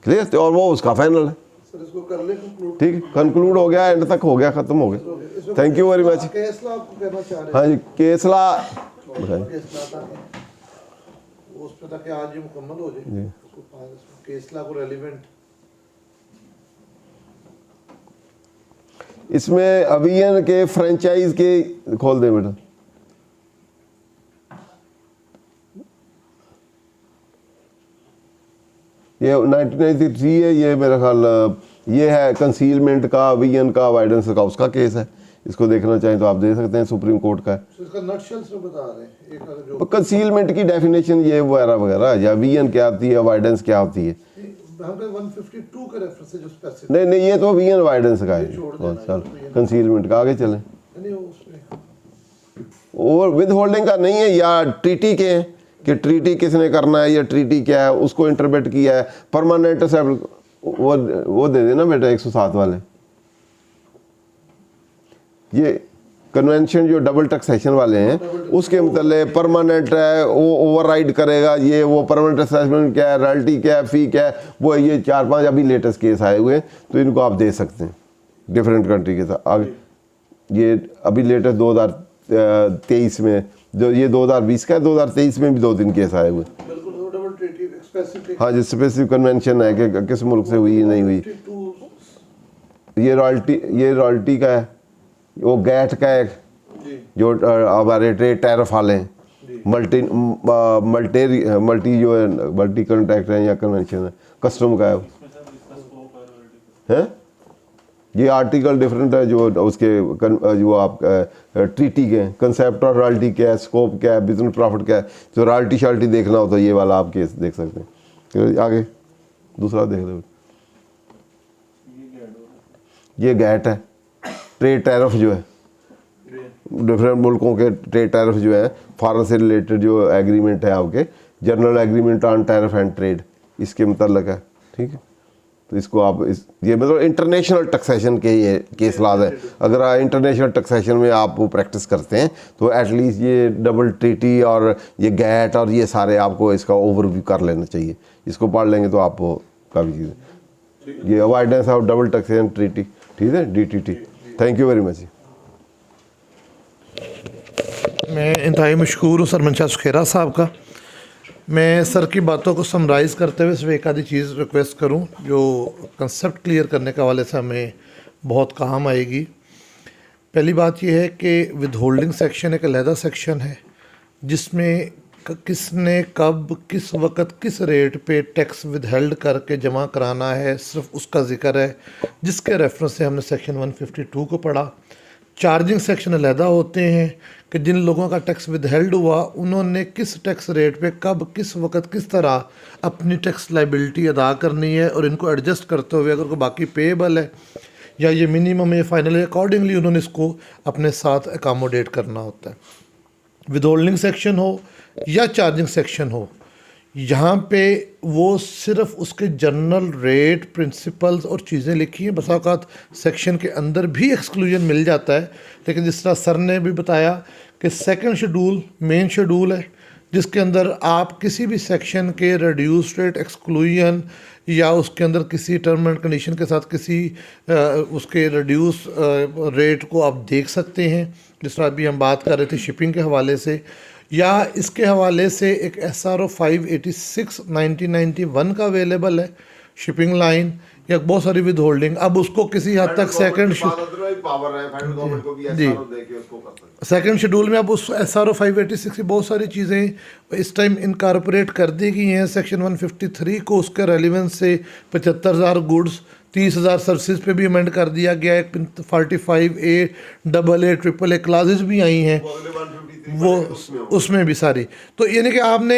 क्लियर? तो और वो उसका फाइनल है। सर इसको कर ले कंक्लूड। ठीक, कंक्लूड हो गया, एंड तक हो गया, खत्म हो गया। Thank you very much. Kesla आपको कहना चाह रहे हाँ जी, केसला हैं, केसला था उस पे तक आज ये मुकम्मल हो जाए, उसको केसला को रेलिवेंट इसमें अवियन के फ्रेंचाइज के खोल दे बेटा। ये 1993 है, ये मेरा ख्याल ये है कंसीलमेंट का, अवियन का, अवॉइडेंस का, उसका केस है। इसको देखना चाहें तो आप देख सकते हैं, सुप्रीम कोर्ट का है। इसका नटशेल से बता रहे हैं एक अगर जो तो कंसीलमेंट की डेफिनेशन ये वगैरह वगैरह, या अवियन क्या होती है, अवॉइडेंस क्या होती है। हम 152 का रेफरेंस है जो स्पेसिफिक नहीं नहीं, ये तो अवियन अवॉइडेंस का है। चल कंसीलमेंट का आगे चलें। नहीं उसमें और विद होल्डिंग का नहीं है, या ट्रीटी के हैं कि ट्रीटी किसने करना है या ट्रीटी क्या है उसको इंटरप्रेट किया है। परमानेंट वो दे देना बेटा 107 वाले। ये कन्वेंशन जो डबल टैक्सेशन वाले हैं उसके मतलब परमानेंट है, वो ओवरराइड करेगा, ये वो परमानेंट असेसमेंट क्या है, रॉयल्टी क्या है, फी क्या है, वो ये 4-5 अभी लेटेस्ट केस आए हुए हैं, तो इनको आप दे सकते हैं डिफरेंट कंट्री के साथ। आगे ये अभी लेटेस्ट 2023 में, जो ये 2020 का है, 2023 में भी 2-3 केस आए हुए। बिल्कुल डबल ट्रीटी स्पेसिफिक। हाँ जी, स्पेसिफिक कन्वेंशन है कि किस मुल्क से हुई नहीं हुई। ये रॉयल्टी का है, वो गैट का है जो हमारे ट्रेड टैरिफ वाले हैं, मल्टी जो है मल्टी कॉन्ट्रैक्ट है या कन्वेंशन है, कस्टम का है। ये आर्टिकल डिफरेंट है जो उसके जो आप ट्रीटी के कंसेप्ट और रॉयल्टी क्या है, स्कोप क्या है, बिजनेस प्रॉफिट क्या है। तो रॉयल्टी शाल्टी देखना हो तो ये वाला आप केस देख सकते हैं। आगे दूसरा देख लो, ये गैट है, ट्रेड टैरिफ जो है, डिफरेंट मुल्कों के ट्रेड टैरिफ जो है, फॉरेन से रिलेटेड जो एग्रीमेंट है आपके, general agreement on tariff and trade, इसके मतलब है। ठीक है, तो इसको आप ये मतलब इंटरनेशनल टैक्सेशन के ये केस लाद है। अगर इंटरनेशनल टैक्सेशन में आप वो प्रैक्टिस करते हैं तो एटलीस्ट ये डबल ट्रीटी और ये गैट और ये सारे आपको इसका ओवरव्यू कर लेना चाहिए। इसको पढ़ लेंगे तो आपको काफ़ी चीज़ें, ये avoidance of double taxation treaty, ठीक है, DTT। Thank you very much. मैं इंतहाई मशहूर हूँ सर मंशा सुखेरा साहब का। मैं सर की बातों को समराइज़ करते हुए सिर्फ एक आधी चीज़ रिक्वेस्ट करूं जो कंसेप्ट क्लियर करने के हवाले से हमें बहुत काम आएगी। पहली बात यह है कि विद होल्डिंग सेक्शन एक अलहदा सेक्शन है जिसमें किसने कब किस वक्त किस रेट पे टैक्स विद हेल्ड करके जमा कराना है, सिर्फ उसका जिक्र है, जिसके रेफरेंस से हमने सेक्शन 152 को पढ़ा। चार्जिंग सेक्शन अलहदा होते हैं कि जिन लोगों का टैक्स विद हेल्ड हुआ उन्होंने किस टैक्स रेट पे कब किस वक्त किस तरह अपनी टैक्स लाइबिलिटी अदा करनी है और इनको एडजस्ट करते हुए अगर कोई बाकी पेएबल है या ये मिनिमम या फाइनल, अकॉर्डिंगली उन्होंने इसको अपने साथ अकामोडेट करना होता है। विदहोल्डिंग सेक्शन हो या चार्जिंग सेक्शन हो, यहाँ पे वो सिर्फ उसके जनरल रेट, प्रिंसिपल्स और चीज़ें लिखी हैं। बसा औक़ात सेक्शन के अंदर भी एक्सक्लूजन मिल जाता है, लेकिन जिस तरह सर ने भी बताया कि सेकंड शेड्यूल मेन शेड्यूल है, जिसके अंदर आप किसी भी सेक्शन के रिड्यूस रेट, एक्सक्लूजन या उसके अंदर किसी टर्म एंड कंडीशन के साथ किसी उसके रिड्यूस रेट को आप देख सकते हैं। जिस तरह अभी हम बात कर रहे थे शिपिंग के हवाले से, या इसके हवाले से एक SRO 586 1991 का अवेलेबल है शिपिंग लाइन, या बहुत सारी विद होल्डिंग। अब उसको किसी हद तक सेकंड शेड्यूल में अब उस SRO 586 की बहुत सारी चीज़ें इस टाइम इनकॉर्पोरेट कर दी गई हैं। सेक्शन 153 को उसके रेलिवेंस से 75,000 गुड्स, 30,000 सर्विसेज पे भी अमेंड कर दिया गया है। 45A, AA, AAA क्लासेस भी आई हैं वो उसमें भी सारी। तो यानी कि आपने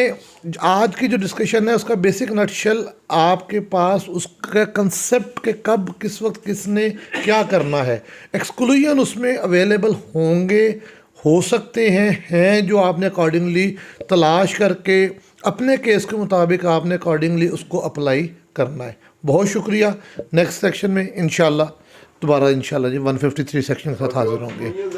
आज की जो डिस्कशन है उसका बेसिक नटशेल आपके पास उसका कंसेप्ट के कब किस वक्त किसने क्या करना है। एक्सक्लूजन उसमें अवेलेबल होंगे, हो सकते हैं जो आपने अकॉर्डिंगली तलाश करके अपने केस के मुताबिक आपने अकॉर्डिंगली उसको अप्लाई करना है। बहुत शुक्रिया। नेक्स्ट सेक्शन में इंशाल्लाह दोबारा इंशाल्लाह जी 153 सेक्शन के साथ हाजिर होंगे।